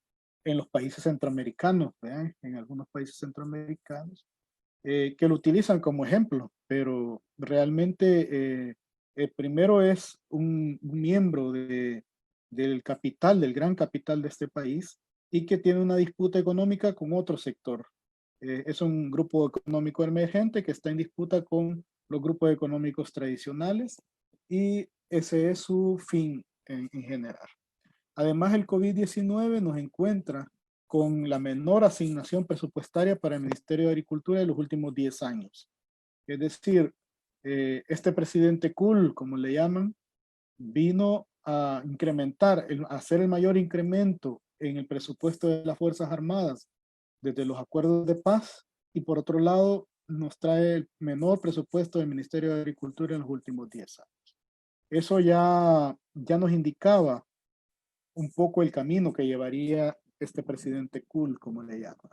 en los países centroamericanos, ¿verdad? En algunos países centroamericanos, que lo utilizan como ejemplo, pero realmente primero es un miembro del capital, del gran capital de este país, y que tiene una disputa económica con otro sector. Es un grupo económico emergente que está en disputa con los grupos económicos tradicionales, y ese es su fin en general. Además, el COVID-19 nos encuentra con la menor asignación presupuestaria para el Ministerio de Agricultura de los últimos 10 años. Es decir, este presidente cool, como le llaman, vino a incrementar, a hacer el mayor incremento en el presupuesto de las Fuerzas Armadas desde los acuerdos de paz, y por otro lado nos trae el menor presupuesto del Ministerio de Agricultura en los últimos 10 años. Eso ya nos indicaba un poco el camino que llevaría este presidente cool, como le llaman.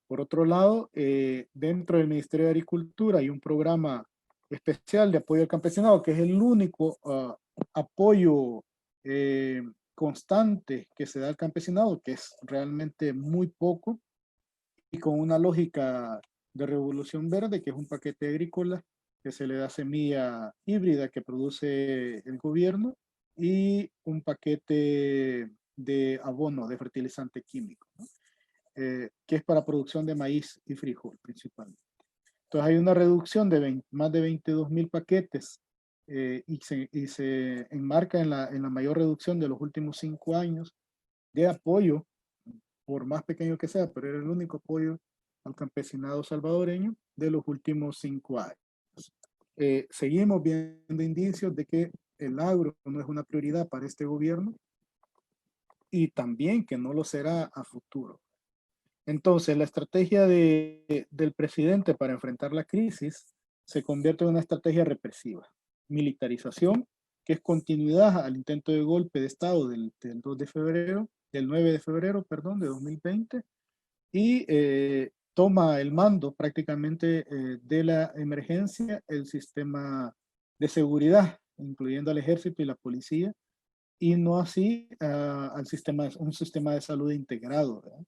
Por otro lado, dentro del Ministerio de Agricultura hay un programa especial de apoyo al campesinado, que es el único apoyo constante que se da al campesinado, que es realmente muy poco, y con una lógica de revolución verde, que es un paquete agrícola que se le da semilla híbrida que produce el gobierno, y un paquete de abono, de fertilizante químico, ¿no? Que es para producción de maíz y frijol principalmente. Entonces hay una reducción de más de 22,000 paquetes y se enmarca en la mayor reducción de los últimos 5 años de apoyo, por más pequeño que sea, pero era el único apoyo al campesinado salvadoreño de los últimos 5 años. Seguimos viendo indicios de que el agro no es una prioridad para este gobierno y también que no lo será a futuro. Entonces, la estrategia del presidente para enfrentar la crisis se convierte en una estrategia represiva. Militarización, que es continuidad al intento de golpe de Estado del 9 de febrero, perdón, de 2020, y toma el mando prácticamente de la emergencia, el sistema de seguridad, incluyendo al ejército y la policía, y no así un sistema de salud integrado, ¿verdad?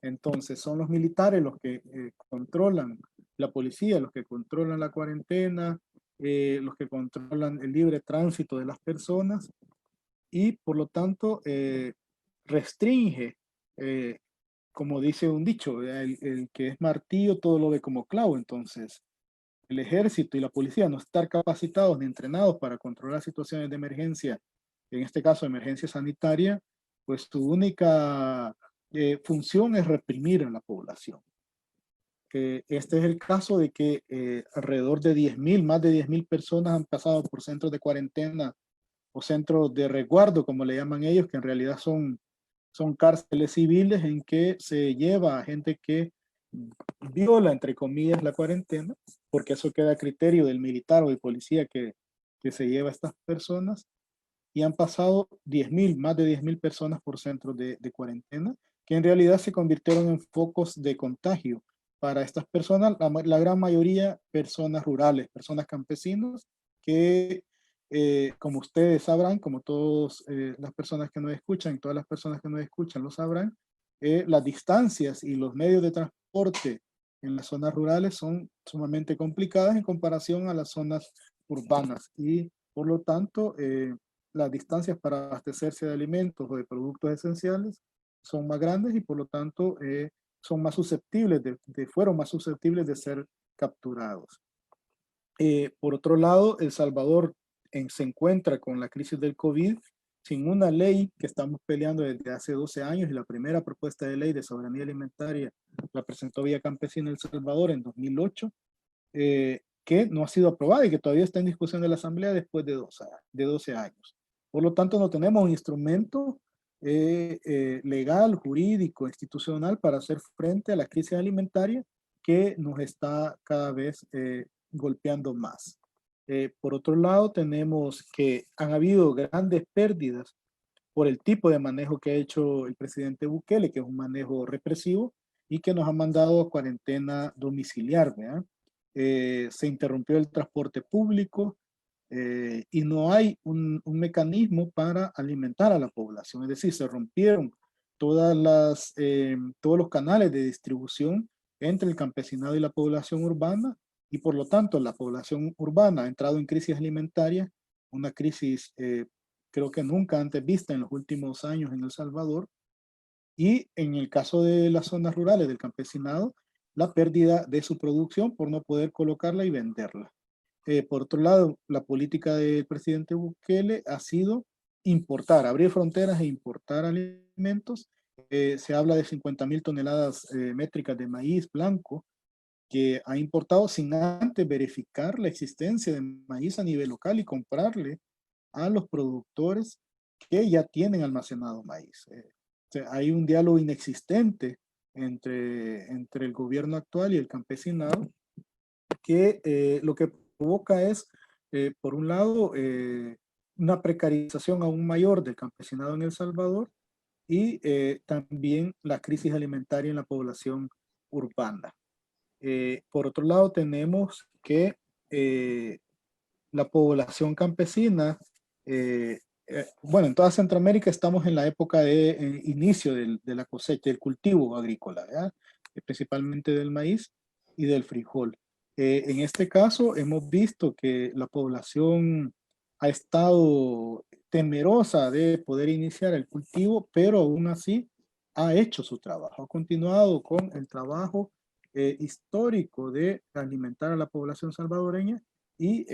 Entonces son los militares los que controlan la policía, los que controlan la cuarentena, los que controlan el libre tránsito de las personas y por lo tanto restringe, como dice un dicho, el que es martillo todo lo ve como clavo. Entonces el ejército y la policía no estar capacitados ni entrenados para controlar situaciones de emergencia, en este caso emergencia sanitaria, pues su única función es reprimir a la población. Este es el caso de que alrededor de 10,000, más de 10,000 personas han pasado por centros de cuarentena o centros de resguardo, como le llaman ellos, que en realidad son cárceles civiles en que se lleva a gente que viola, entre comillas, la cuarentena, porque eso queda a criterio del militar o del policía que se lleva a estas personas, y han pasado 10,000, más de 10,000 personas por centros de cuarentena, que en realidad se convirtieron en focos de contagio para estas personas, la gran mayoría personas rurales, personas campesinos, que como ustedes sabrán, como todas las personas que nos escuchan, todas las personas que nos escuchan lo sabrán, las distancias y los medios de transporte en las zonas rurales son sumamente complicadas en comparación a las zonas urbanas y por lo tanto las distancias para abastecerse de alimentos o de productos esenciales son más grandes y por lo tanto son más susceptibles fueron más susceptibles de ser capturados. Por otro lado, El Salvador se encuentra con la crisis del COVID sin una ley que estamos peleando desde hace 12 años y la primera propuesta de ley de soberanía alimentaria la presentó Vía Campesina El Salvador en 2008, que no ha sido aprobada y que todavía está en discusión de la Asamblea después de 12 años. Por lo tanto, no tenemos un instrumento legal, jurídico, institucional para hacer frente a la crisis alimentaria que nos está cada vez golpeando más. Por otro lado, tenemos que han habido grandes pérdidas por el tipo de manejo que ha hecho el presidente Bukele, que es un manejo represivo y que nos ha mandado a cuarentena domiciliar, ¿verdad? Se interrumpió el transporte público y no hay un mecanismo para alimentar a la población. Es decir, se rompieron todos los canales de distribución entre el campesinado y la población urbana y por lo tanto la población urbana ha entrado en crisis alimentaria, una crisis creo que nunca antes vista en los últimos años en El Salvador, y en el caso de las zonas rurales del campesinado, la pérdida de su producción por no poder colocarla y venderla. Por otro lado, la política del presidente Bukele ha sido abrir fronteras e importar alimentos. Se habla de 50,000 toneladas métricas de maíz blanco que ha importado sin antes verificar la existencia de maíz a nivel local y comprarle a los productores que ya tienen almacenado maíz. O sea, hay un diálogo inexistente entre el gobierno actual y el campesinado que lo que provoca es, por un lado, una precarización aún mayor del campesinado en El Salvador y también la crisis alimentaria en la población urbana. Por otro lado, tenemos que la población campesina, bueno, en toda Centroamérica estamos en la época de inicio de la cosecha, del cultivo agrícola, ¿verdad? Principalmente del maíz y del frijol. En este caso, hemos visto que la población ha estado temerosa de poder iniciar el cultivo, pero aún así ha hecho su trabajo, ha continuado con el trabajo histórico de alimentar a la población salvadoreña y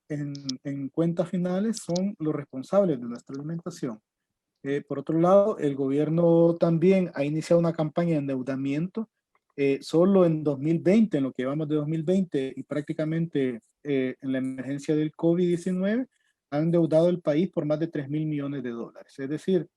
en cuentas finales son los responsables de nuestra alimentación. Por otro lado, el gobierno también ha iniciado una campaña de endeudamiento. Solo en 2020, en lo que llevamos de 2020 y prácticamente en la emergencia del COVID-19, han endeudado el país por más de 3.000 millones de dólares. Es decir,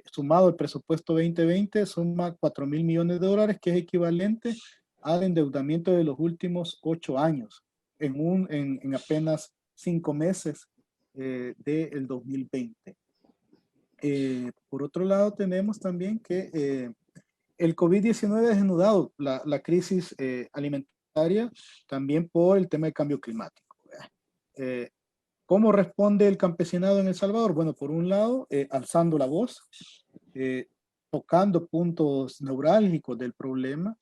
sumado el presupuesto 2020, suma 4.000 millones de dólares, que es equivalente al endeudamiento de los últimos 8 años, en apenas 5 meses del 2020. Por otro lado, tenemos también que el COVID-19 ha desnudado la crisis alimentaria también por el tema del cambio climático. ¿Cómo responde el campesinado en El Salvador? Bueno, por un lado, alzando la voz, tocando puntos neurálgicos del problema,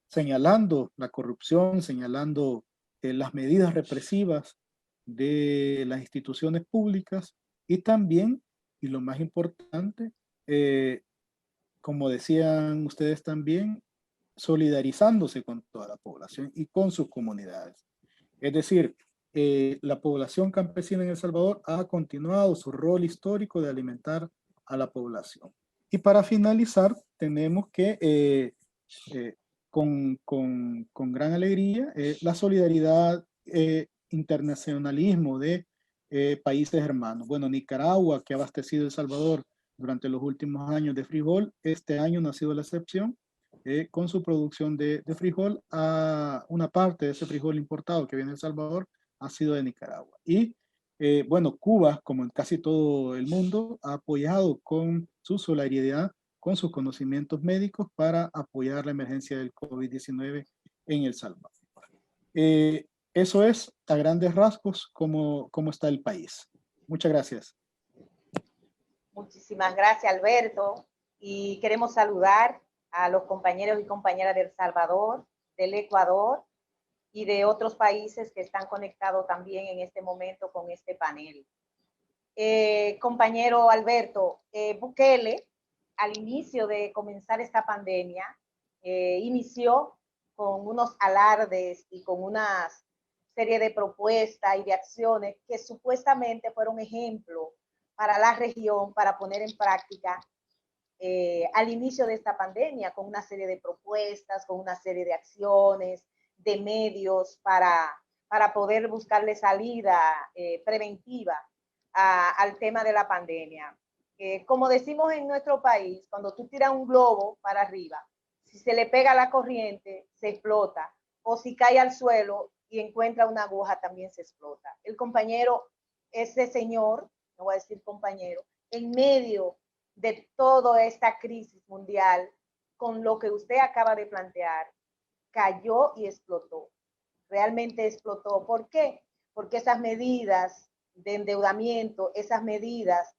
señalando la corrupción, señalando las medidas represivas de las instituciones públicas y también, y lo más importante, como decían ustedes también, solidarizándose con toda la población y con sus comunidades. Es decir, la población campesina en El Salvador ha continuado su rol histórico de alimentar a la población. Y para finalizar, tenemos que, con gran alegría, la solidaridad, internacionalismo de países hermanos. Bueno, Nicaragua, que ha abastecido El Salvador durante los últimos años de frijol, este año no ha sido la excepción. Con su producción de frijol, a una parte de ese frijol importado que viene de El Salvador ha sido de Nicaragua. Y bueno, Cuba, como en casi todo el mundo, ha apoyado con su solidaridad, con sus conocimientos médicos para apoyar la emergencia del COVID-19 en El Salvador. Eso es, a grandes rasgos, cómo está el país. Muchas gracias. Muchísimas gracias, Alberto. Y queremos saludar a los compañeros y compañeras de El Salvador, del Ecuador y de otros países que están conectados también en este momento con este panel. Compañero Alberto, Bukele, al inicio de comenzar esta pandemia, inició con unos alardes y con una serie de propuestas y de acciones que supuestamente fueron ejemplo para la región, para poner en práctica al inicio de esta pandemia, con una serie de propuestas, con una serie de acciones, de medios para poder buscarle salida preventiva al tema de la pandemia. Como decimos en nuestro país, cuando tú tiras un globo para arriba, si se le pega la corriente, se explota, o si cae al suelo y encuentra una aguja, también se explota. El compañero, ese señor, no voy a decir compañero, en medio de toda esta crisis mundial, con lo que usted acaba de plantear, cayó y explotó. Realmente explotó. ¿Por qué? Porque esas medidas de endeudamiento, esas medidas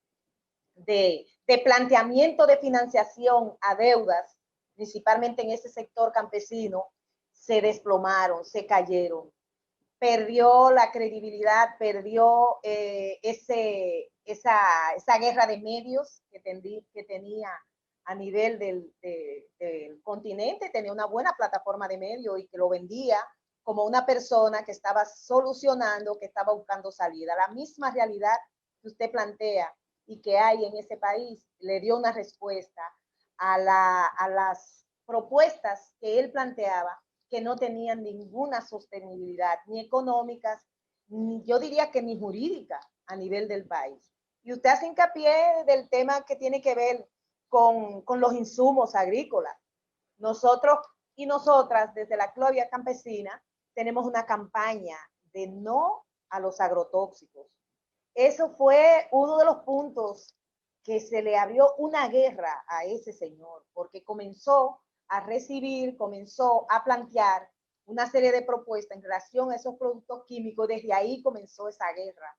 de planteamiento de financiación a deudas, principalmente en ese sector campesino, se desplomaron, se cayeron. Perdió la credibilidad, perdió esa guerra de medios que tenía a nivel del continente, tenía una buena plataforma de medios y que lo vendía como una persona que estaba solucionando, que estaba buscando salida. La misma realidad que usted plantea y que hay en ese país le dio una respuesta a las propuestas que él planteaba, que no tenían ninguna sostenibilidad, ni económicas, ni, yo diría que ni jurídica a nivel del país. Y usted hace hincapié del tema que tiene que ver con los insumos agrícolas. Nosotros y nosotras, desde la Clovia Campesina, tenemos una campaña de no a los agrotóxicos. Eso fue uno de los puntos que se le abrió una guerra a ese señor, porque comenzó a recibir, comenzó a plantear una serie de propuestas en relación a esos productos químicos. Desde ahí comenzó esa guerra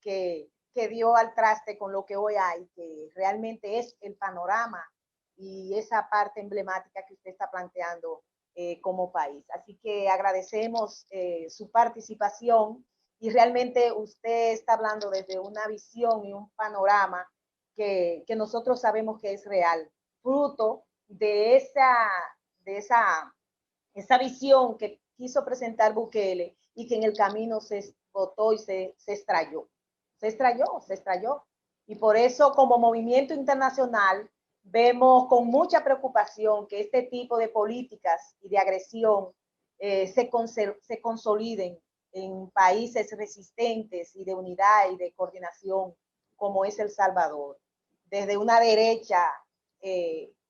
que dio al traste con lo que hoy hay, que realmente es el panorama y esa parte emblemática que usted está planteando como país. Así que agradecemos su participación y realmente usted está hablando desde una visión y un panorama que nosotros sabemos que es real, fruto de esa visión que quiso presentar Bukele y que en el camino se botó y se estrelló. Se estrelló. Y por eso, como movimiento internacional, vemos con mucha preocupación que este tipo de políticas y de agresión se consoliden en países resistentes y de unidad y de coordinación como es El Salvador. Desde una derecha,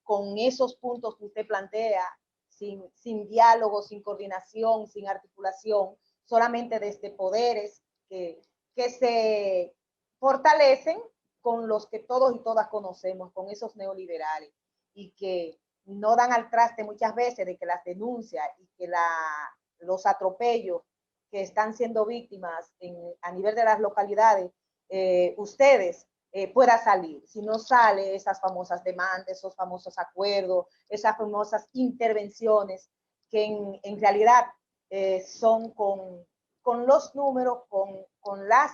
con esos puntos que usted plantea, sin diálogo, sin coordinación, sin articulación, solamente desde poderes que se fortalecen con los que todos y todas conocemos, con esos neoliberales, y que no dan al traste muchas veces de que las denuncias y que los atropellos que están siendo víctimas a nivel de las localidades, ustedes pueda salir. Si no sale esas famosas demandas, esos famosos acuerdos, esas famosas intervenciones que en realidad son con los números, con las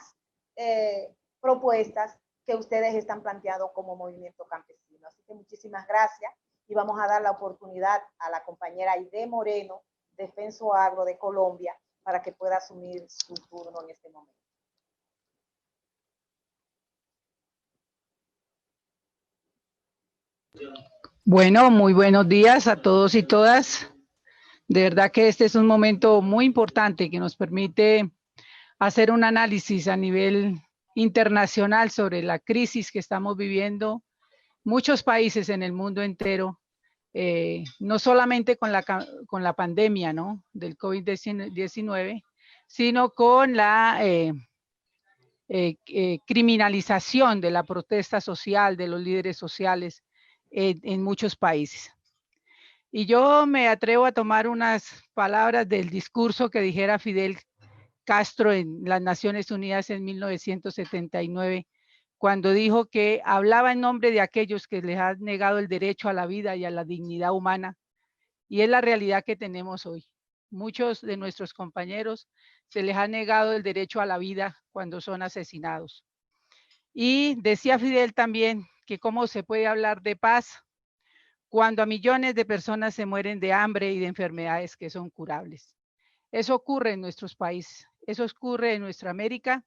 propuestas que ustedes están planteando como movimiento campesino. Así que muchísimas gracias y vamos a dar la oportunidad a la compañera Aide Moreno, de FENSOAGRO de Colombia, para que pueda asumir su turno en este momento. Bueno, muy buenos días a todos y todas. De verdad que este es un momento muy importante que nos permite hacer un análisis a nivel internacional sobre la crisis que estamos viviendo muchos países en el mundo entero, no solamente con la pandemia, ¿no?, del COVID-19, sino con la criminalización de la protesta social, de los líderes sociales en muchos países. Y yo me atrevo a tomar unas palabras del discurso que dijera Fidel Castro en las Naciones Unidas en 1979, cuando dijo que hablaba en nombre de aquellos que les han negado el derecho a la vida y a la dignidad humana. Y es la realidad que tenemos hoy. Muchos de nuestros compañeros se les ha negado el derecho a la vida cuando son asesinados. Y decía Fidel también que cómo se puede hablar de paz cuando a millones de personas se mueren de hambre y de enfermedades que son curables. Eso ocurre en nuestros países, eso ocurre en nuestra América,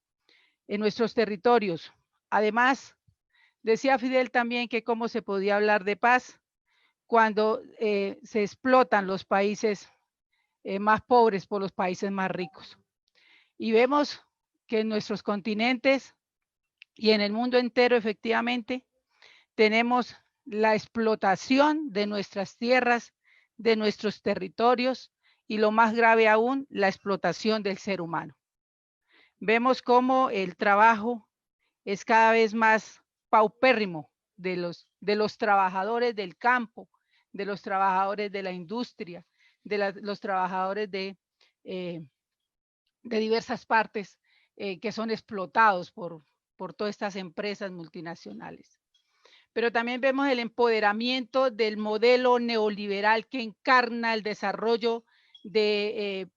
en nuestros territorios. Además, decía Fidel también que cómo se podía hablar de paz cuando se explotan los países más pobres por los países más ricos. Y vemos que en nuestros continentes y en el mundo entero, efectivamente, tenemos la explotación de nuestras tierras, de nuestros territorios, y lo más grave aún, la explotación del ser humano. Vemos cómo el trabajo es cada vez más paupérrimo de los trabajadores del campo, de los trabajadores de la industria, de los trabajadores de diversas partes que son explotados por todas estas empresas multinacionales. Pero también vemos el empoderamiento del modelo neoliberal que encarna el desarrollo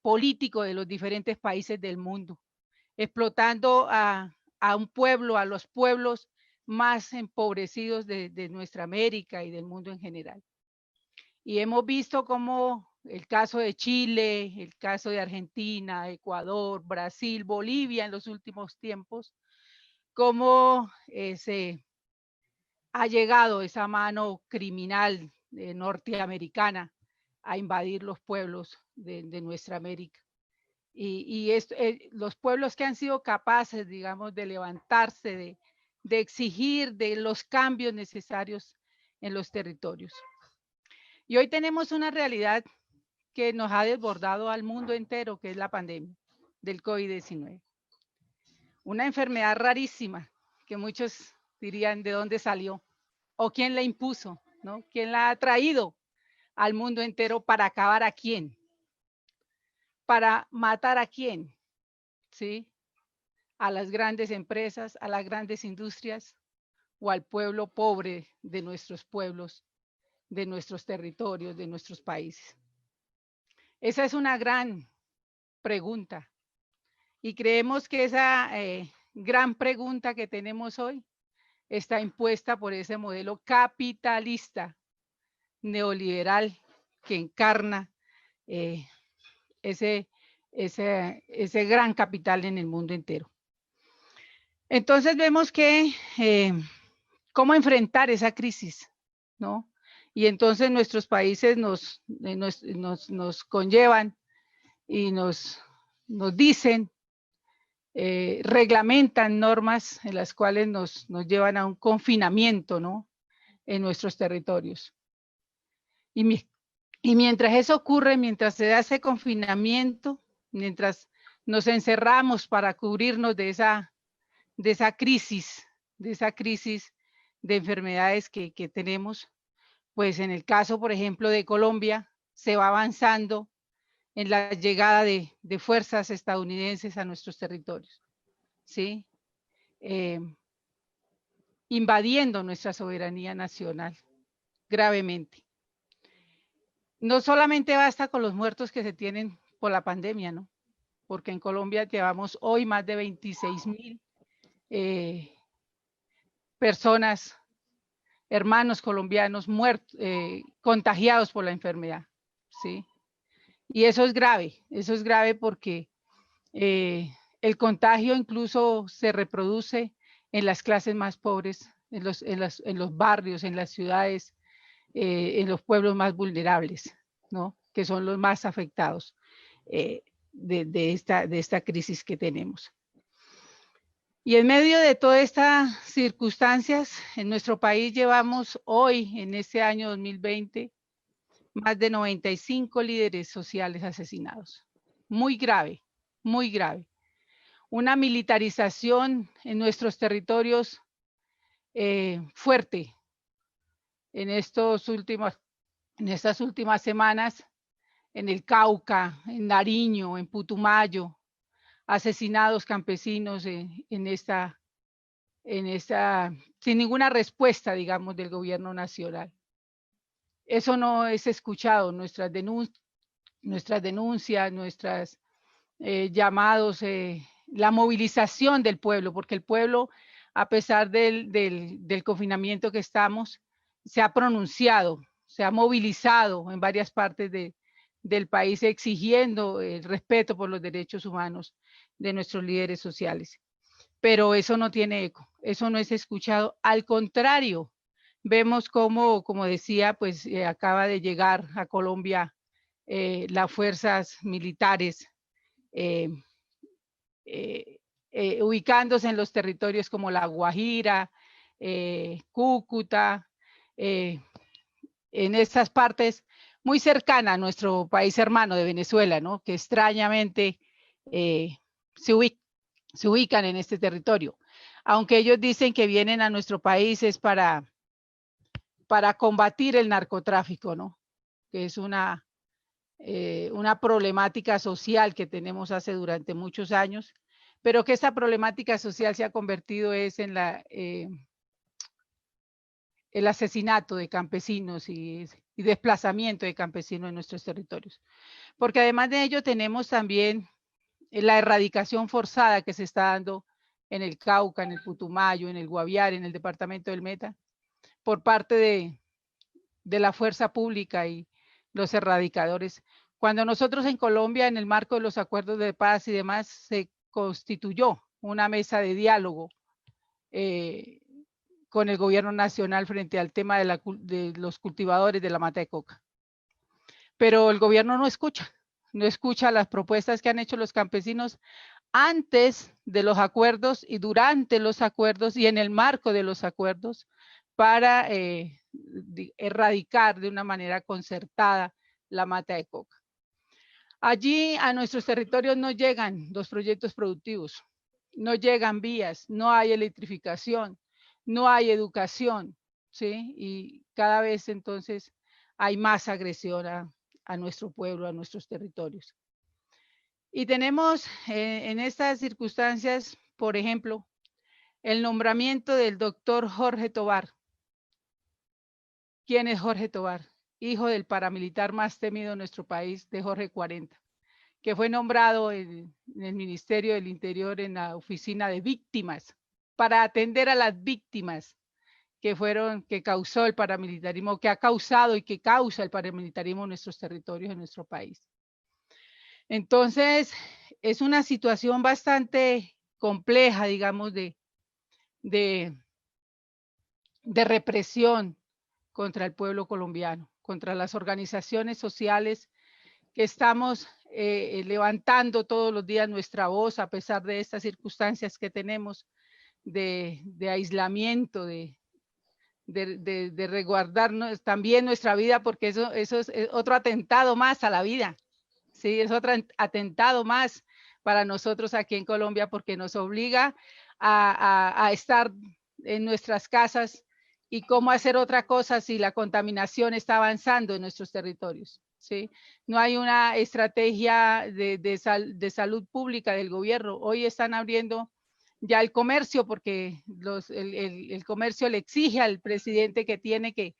político de los diferentes países del mundo, explotando a un pueblo, a los pueblos más empobrecidos de nuestra América y del mundo en general. Y hemos visto cómo el caso de Chile, el caso de Argentina, Ecuador, Brasil, Bolivia en los últimos tiempos, cómo se ha llegado esa mano criminal norteamericana a invadir los pueblos de nuestra América. Y los pueblos que han sido capaces, digamos, de levantarse, de exigir de los cambios necesarios en los territorios. Y hoy tenemos una realidad que nos ha desbordado al mundo entero, que es la pandemia del COVID-19. Una enfermedad rarísima que muchos dirían de dónde salió o quién la impuso, ¿no? ¿Quién la ha traído al mundo entero para acabar a quién? ¿Para matar a quién? ¿Sí? ¿A las grandes empresas, a las grandes industrias o al pueblo pobre de nuestros pueblos, de nuestros territorios, de nuestros países? Esa es una gran pregunta y creemos que esa gran pregunta que tenemos hoy está impuesta por ese modelo capitalista neoliberal que encarna ese gran capital en el mundo entero. Entonces vemos que cómo enfrentar esa crisis, ¿no? Y entonces nuestros países nos conllevan y nos dicen, reglamentan normas en las cuales nos llevan a un confinamiento, ¿no? En nuestros territorios. Y mientras eso ocurre, mientras se da ese confinamiento, mientras nos encerramos para cubrirnos de esa crisis de enfermedades que tenemos, pues en el caso, por ejemplo, de Colombia, se va avanzando en la llegada de fuerzas estadounidenses a nuestros territorios, ¿sí? Invadiendo nuestra soberanía nacional gravemente. No solamente basta con los muertos que se tienen por la pandemia, ¿no? Porque en Colombia llevamos hoy más de 26,000 personas, hermanos colombianos muertos, contagiados por la enfermedad, ¿sí? Y eso es grave porque el contagio incluso se reproduce en las clases más pobres, en los barrios, en las ciudades, en los pueblos más vulnerables, ¿no? Que son los más afectados de esta crisis que tenemos. Y en medio de todas estas circunstancias, en nuestro país llevamos hoy, en este año 2020, más de 95 líderes sociales asesinados. Muy grave, muy grave. Una militarización en nuestros territorios fuerte en estas últimas semanas, en el Cauca, en Nariño, en Putumayo, asesinados campesinos sin ninguna respuesta, digamos, del gobierno nacional. Eso no es escuchado, nuestras denuncias, nuestros llamados, la movilización del pueblo, porque el pueblo, a pesar del confinamiento que estamos, se ha pronunciado, se ha movilizado en varias partes del país exigiendo el respeto por los derechos humanos de nuestros líderes sociales. Pero eso no tiene eco, eso no es escuchado. Al contrario, vemos cómo, como decía, pues acaba de llegar a Colombia las fuerzas militares ubicándose en los territorios como La Guajira, Cúcuta, en esas partes muy cercanas a nuestro país hermano de Venezuela, ¿no? Que extrañamente se ubican en este territorio. Aunque ellos dicen que vienen a nuestro país es para combatir el narcotráfico, ¿no? Que es una problemática social que tenemos hace durante muchos años, pero que esta problemática social se ha convertido en el asesinato de campesinos y desplazamiento de campesinos en nuestros territorios. Porque además de ello tenemos también la erradicación forzada que se está dando en el Cauca, en el Putumayo, en el Guaviare, en el departamento del Meta, por parte de la fuerza pública y los erradicadores. Cuando nosotros en Colombia, en el marco de los acuerdos de paz y demás, se constituyó una mesa de diálogo con el gobierno nacional frente al tema de los cultivadores de la mata de coca. Pero el gobierno no escucha las propuestas que han hecho los campesinos antes de los acuerdos y durante los acuerdos y en el marco de los acuerdos para erradicar de una manera concertada la mata de coca. Allí a nuestros territorios no llegan los proyectos productivos, no llegan vías, no hay electrificación, no hay educación, ¿sí? Y cada vez entonces hay más agresión a nuestro pueblo, a nuestros territorios. Y tenemos en estas circunstancias, por ejemplo, el nombramiento del doctor Jorge Tobar. ¿Quién es Jorge Tobar? Hijo del paramilitar más temido en nuestro país, de Jorge 40, que fue nombrado en el Ministerio del Interior en la oficina de víctimas, para atender a las víctimas que causó el paramilitarismo, que ha causado y que causa el paramilitarismo en nuestros territorios, en nuestro país. Entonces, es una situación bastante compleja, digamos, de represión contra el pueblo colombiano, contra las organizaciones sociales que estamos levantando todos los días nuestra voz a pesar de estas circunstancias que tenemos de aislamiento, de resguardarnos también nuestra vida, porque eso es otro atentado más a la vida, ¿sí? Es otro atentado más para nosotros aquí en Colombia, porque nos obliga a estar en nuestras casas y cómo hacer otra cosa si la contaminación está avanzando en nuestros territorios, ¿sí? No hay una estrategia de salud pública del gobierno. Hoy están abriendo ya el comercio, porque el comercio le exige al presidente que tiene que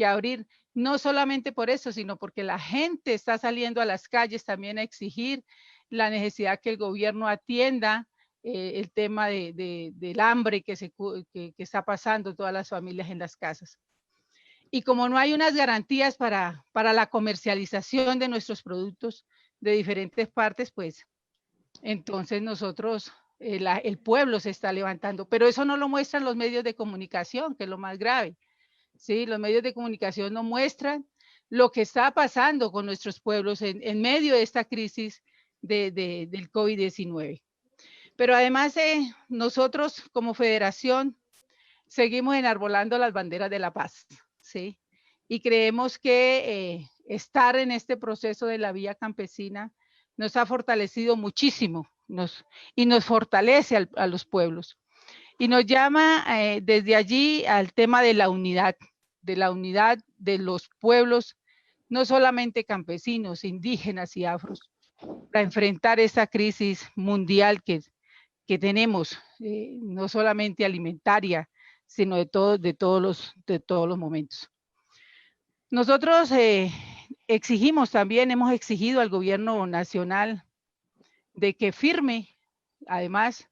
abrir, no solamente por eso, sino porque la gente está saliendo a las calles también a exigir la necesidad que el gobierno atienda el tema del hambre que está pasando todas las familias en las casas. Y como no hay unas garantías para la comercialización de nuestros productos de diferentes partes, pues entonces nosotros, el pueblo se está levantando, pero eso no lo muestran los medios de comunicación, que es lo más grave. ¿Sí? Los medios de comunicación no muestran lo que está pasando con nuestros pueblos en medio de esta crisis del COVID-19. Pero además nosotros como federación seguimos enarbolando las banderas de la paz, ¿sí? Y creemos que estar en este proceso de la vía campesina nos ha fortalecido muchísimo y nos fortalece a los pueblos. Y nos llama desde allí al tema de la unidad de los pueblos, no solamente campesinos, indígenas y afros, para enfrentar esa crisis mundial que tenemos, no solamente alimentaria, sino de todos los momentos. Nosotros exigimos también, hemos exigido al gobierno nacional de que firme, además,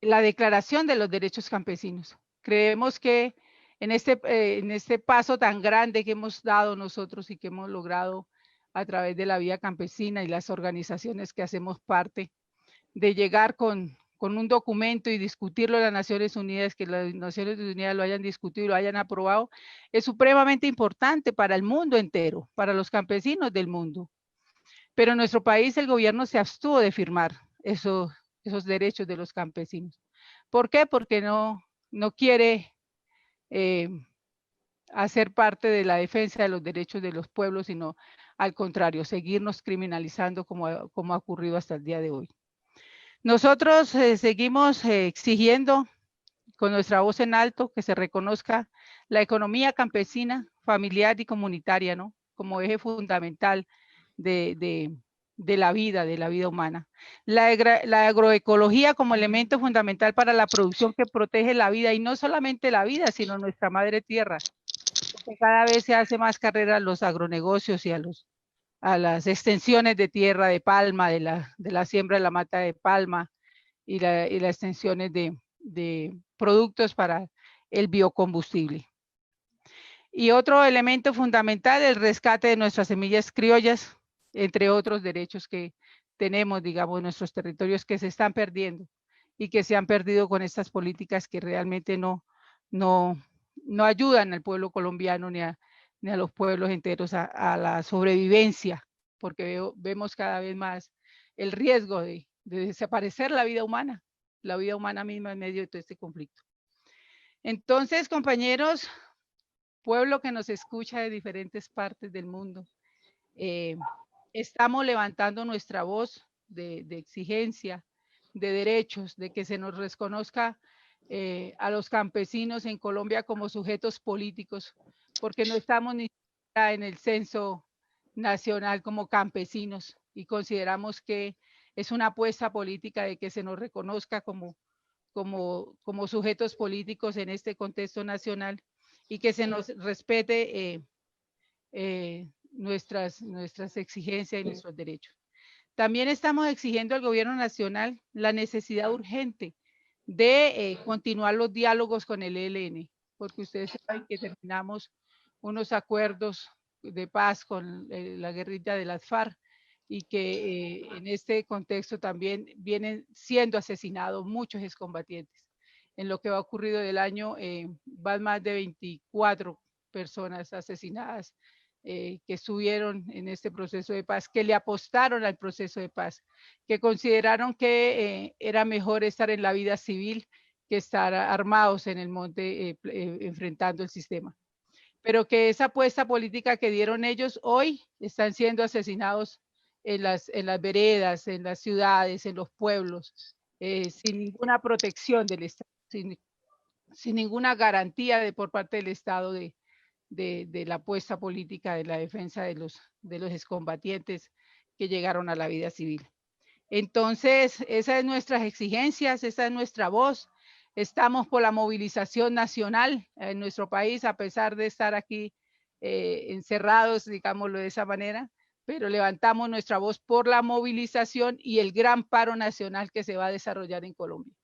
la Declaración de los Derechos Campesinos. Creemos que en este paso tan grande que hemos dado nosotros y que hemos logrado a través de la vía campesina y las organizaciones que hacemos parte, de llegar con un documento y discutirlo en las Naciones Unidas, que las Naciones Unidas lo hayan discutido y lo hayan aprobado, es supremamente importante para el mundo entero, para los campesinos del mundo. Pero en nuestro país el gobierno se abstuvo de firmar esos derechos de los campesinos. ¿Por qué? Porque no quiere hacer parte de la defensa de los derechos de los pueblos, sino al contrario, seguirnos criminalizando como ha ocurrido hasta el día de hoy. Nosotros seguimos exigiendo con nuestra voz en alto que se reconozca la economía campesina, familiar y comunitaria, ¿no? Como eje fundamental de la vida humana. La agroecología como elemento fundamental para la producción que protege la vida, y no solamente la vida, sino nuestra madre tierra. Porque cada vez se hace más carrera a los agronegocios y a las extensiones de tierra de palma, de la siembra de la mata de palma y las extensiones de productos para el biocombustible. Y otro elemento fundamental, el rescate de nuestras semillas criollas, entre otros derechos que tenemos, digamos, en nuestros territorios que se están perdiendo y que se han perdido con estas políticas que realmente no ayudan al pueblo colombiano ni a los pueblos enteros a la sobrevivencia, porque vemos cada vez más el riesgo de desaparecer la vida humana misma en medio de todo este conflicto. Entonces, compañeros, pueblo que nos escucha de diferentes partes del mundo, estamos levantando nuestra voz de exigencia, de derechos, de que se nos reconozca a los campesinos en Colombia como sujetos políticos, porque no estamos ni siquiera en el censo nacional como campesinos y consideramos que es una apuesta política de que se nos reconozca como sujetos políticos en este contexto nacional y que se nos respete nuestras exigencias y nuestros derechos. También estamos exigiendo al gobierno nacional la necesidad urgente de continuar los diálogos con el ELN, porque ustedes saben que terminamos unos acuerdos de paz con la guerrilla de las FARC y que en este contexto también vienen siendo asesinados muchos excombatientes. En lo que va ocurrido del año van más de 24 personas asesinadas que estuvieron en este proceso de paz, que le apostaron al proceso de paz, que consideraron que era mejor estar en la vida civil que estar armados en el monte enfrentando el sistema. Pero que esa apuesta política que dieron ellos hoy están siendo asesinados en las veredas, en las ciudades, en los pueblos, sin ninguna protección del Estado, sin ninguna garantía por parte del Estado de la apuesta política de la defensa de los excombatientes que llegaron a la vida civil. Entonces, esas son nuestras exigencias, esa es nuestra voz. Estamos por la movilización nacional en nuestro país, a pesar de estar aquí encerrados, digámoslo de esa manera, pero levantamos nuestra voz por la movilización y el gran paro nacional que se va a desarrollar en Colombia.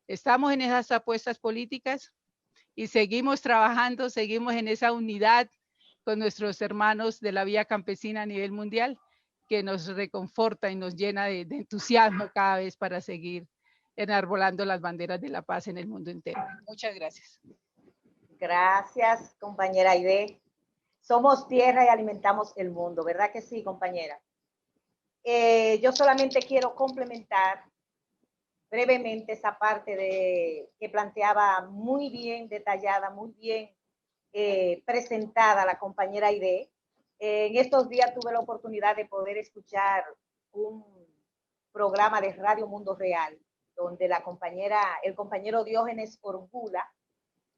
Estamos en esas apuestas políticas y seguimos trabajando, seguimos en esa unidad con nuestros hermanos de la vía campesina a nivel mundial, que nos reconforta y nos llena de entusiasmo cada vez para seguir enarbolando las banderas de la paz en el mundo entero. Muchas gracias. Gracias, compañera Aide. Somos tierra y alimentamos el mundo, ¿verdad que sí, compañera? Yo solamente quiero complementar brevemente esa parte que planteaba muy bien detallada, muy bien presentada la compañera Aide. En estos días tuve la oportunidad de poder escuchar un programa de Radio Mundo Real, donde el compañero Diógenes Orgula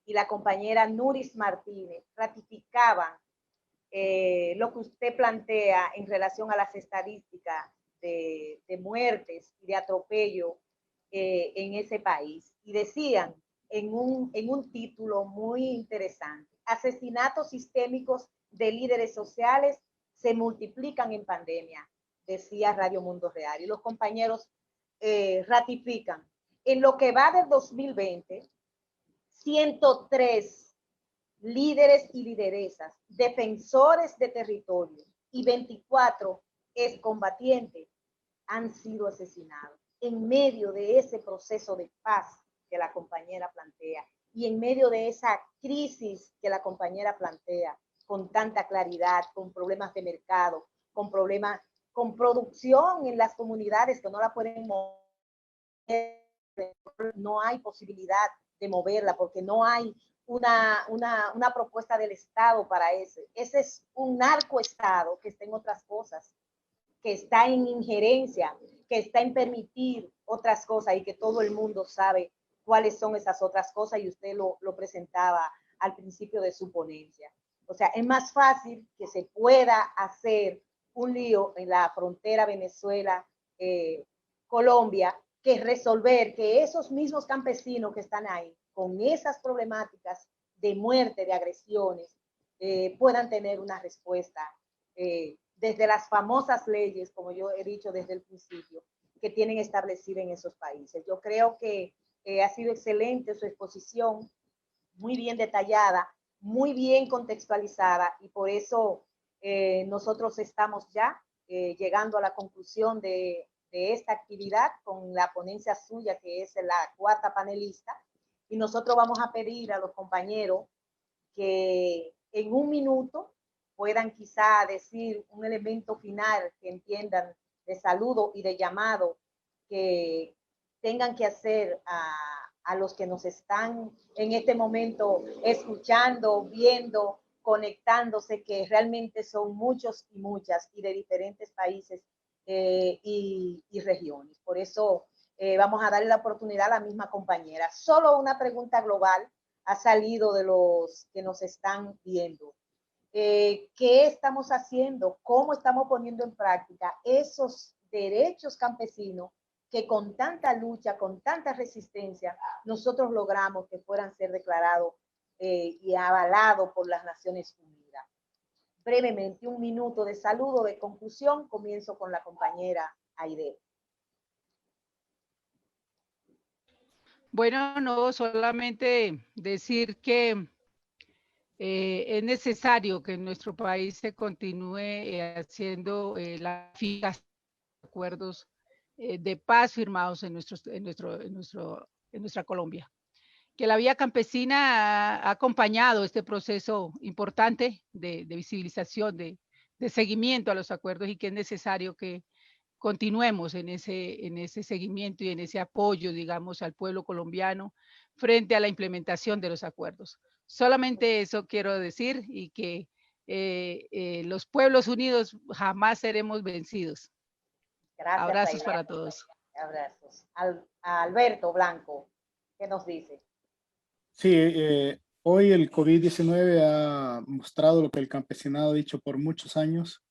y la compañera Nuris Martínez ratificaban lo que usted plantea en relación a las estadísticas de muertes y de atropello en ese país. Y decían en un título muy interesante: asesinatos sistémicos de líderes sociales se multiplican en pandemia, decía Radio Mundo Real. Y los compañeros ratifican. En lo que va del 2020, 103 líderes y lideresas, defensores de territorio y 24 excombatientes han sido asesinados en medio de ese proceso de paz que la compañera plantea y en medio de esa crisis que la compañera plantea con tanta claridad, con problemas de mercado, con problemas, con producción en las comunidades que no la pueden mover, no hay posibilidad de moverla porque no hay una propuesta del Estado para ese. Ese es un narcoestado que está en otras cosas, que está en injerencia, que está en permitir otras cosas y que todo el mundo sabe cuáles son esas otras cosas y usted lo presentaba al principio de su ponencia. O sea, es más fácil que se pueda hacer un lío en la frontera Venezuela-Colombia que resolver que esos mismos campesinos que están ahí con esas problemáticas de muerte, de agresiones, puedan tener una respuesta desde las famosas leyes, como yo he dicho desde el principio, que tienen establecida en esos países. Yo creo que ha sido excelente su exposición, muy bien detallada, muy bien contextualizada, y por eso nosotros estamos ya llegando a la conclusión de esta actividad con la ponencia suya, que es la cuarta panelista, y nosotros vamos a pedir a los compañeros que en un minuto puedan quizá decir un elemento final que entiendan de saludo y de llamado que tengan que hacer a los que nos están en este momento escuchando, viendo, conectándose, que realmente son muchos y muchas y de diferentes países y regiones. Por eso vamos a darle la oportunidad a la misma compañera. Solo una pregunta global ha salido de los que nos están viendo. ¿Qué estamos haciendo? ¿Cómo estamos poniendo en práctica esos derechos campesinos que con tanta lucha, con tanta resistencia, nosotros logramos que fueran ser declarados y avalados por las Naciones Unidas? Brevemente, un minuto de saludo, de conclusión. Comienzo con la compañera Aide. Bueno, no, solamente decir que es necesario que en nuestro país se continúe haciendo la fijación de acuerdos de paz firmados en nuestra Colombia. Que la vía campesina ha acompañado este proceso importante de visibilización, de seguimiento a los acuerdos, y que es necesario que continuemos en ese seguimiento y en ese apoyo, digamos, al pueblo colombiano frente a la implementación de los acuerdos. Solamente eso quiero decir, y que los pueblos unidos jamás seremos vencidos. Gracias, Abrazos Ailén. para todos. Abrazos. Alberto Blanco, ¿qué nos dice? Sí, hoy el COVID-19 ha mostrado lo que el campesinado ha dicho por muchos años,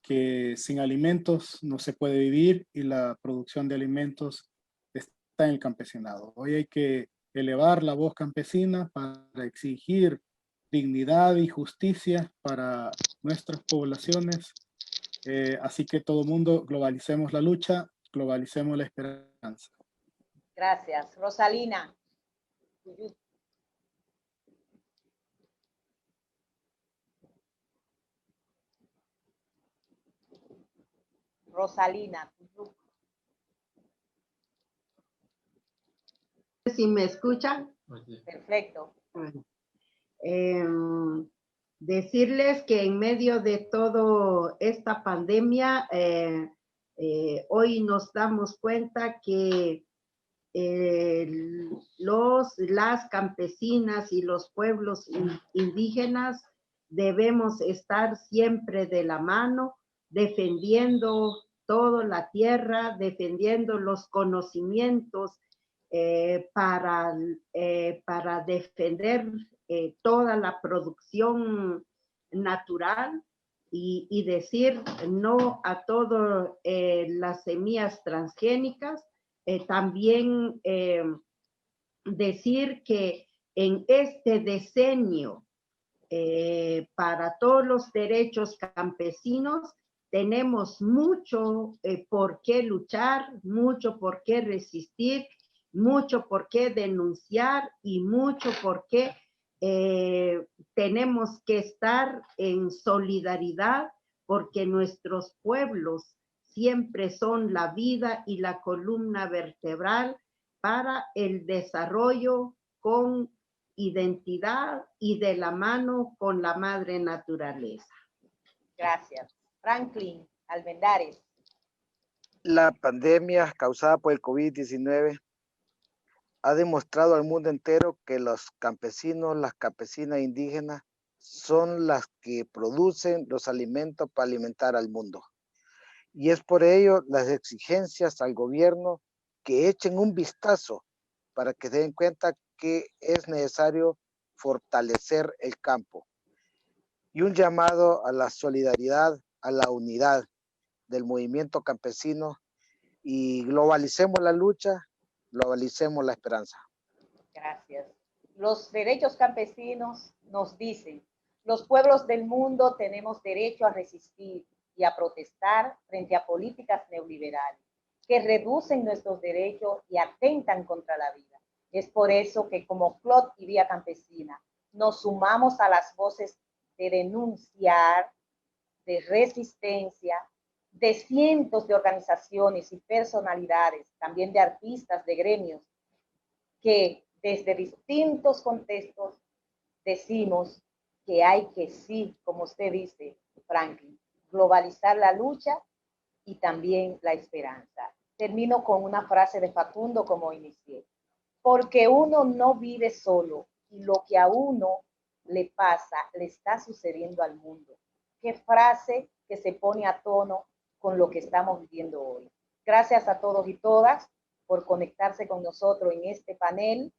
que sin alimentos no se puede vivir, y la producción de alimentos está en el campesinado. Hoy hay que elevar la voz campesina para exigir dignidad y justicia para nuestras poblaciones. Así que todo mundo, globalicemos la lucha, globalicemos la esperanza. Gracias. Rosalina. Rosalina. ¿Si me escuchan? Perfecto. Bueno, decirles que en medio de toda esta pandemia, hoy nos damos cuenta que las campesinas y los pueblos indígenas debemos estar siempre de la mano, defendiendo toda la tierra, defendiendo los conocimientos para defender toda la producción natural, y decir no a todas las semillas transgénicas. También decir que en este decenio para todos los derechos campesinos tenemos mucho por qué luchar, mucho por qué resistir, mucho por qué denunciar, y mucho por qué tenemos que estar en solidaridad, porque nuestros pueblos siempre son la vida y la columna vertebral para el desarrollo con identidad y de la mano con la madre naturaleza. Gracias. Franklin Almendares. La pandemia causada por el COVID-19 ha demostrado al mundo entero que los campesinos, las campesinas indígenas son las que producen los alimentos para alimentar al mundo. Y es por ello las exigencias al gobierno que echen un vistazo para que se den cuenta que es necesario fortalecer el campo. Y un llamado a la solidaridad, a la unidad del movimiento campesino, y globalicemos la lucha, globalicemos la esperanza. Gracias. Los derechos campesinos nos dicen: los pueblos del mundo tenemos derecho a resistir y a protestar frente a políticas neoliberales que reducen nuestros derechos y atentan contra la vida. Es por eso que como CLOT y Vía Campesina nos sumamos a las voces de denunciar, de resistencia, de cientos de organizaciones y personalidades, también de artistas, de gremios, que desde distintos contextos decimos que hay que, sí, como usted dice, Franklin, globalizar la lucha y también la esperanza. Termino con una frase de Facundo como inicié: porque uno no vive solo, y lo que a uno le pasa le está sucediendo al mundo. Qué frase que se pone a tono con lo que estamos viviendo hoy. Gracias a todos y todas por conectarse con nosotros en este panel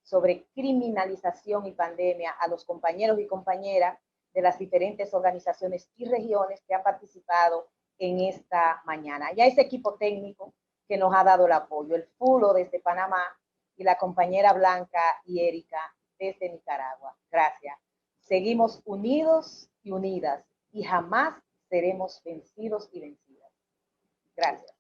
sobre criminalización y pandemia, a los compañeros y compañeras de las diferentes organizaciones y regiones que han participado en esta mañana. Y a ese equipo técnico que nos ha dado el apoyo, el Fulo desde Panamá y la compañera Blanca y Erika desde Nicaragua. Gracias. Seguimos unidos y unidas, y jamás seremos vencidos y vencidas. Gracias.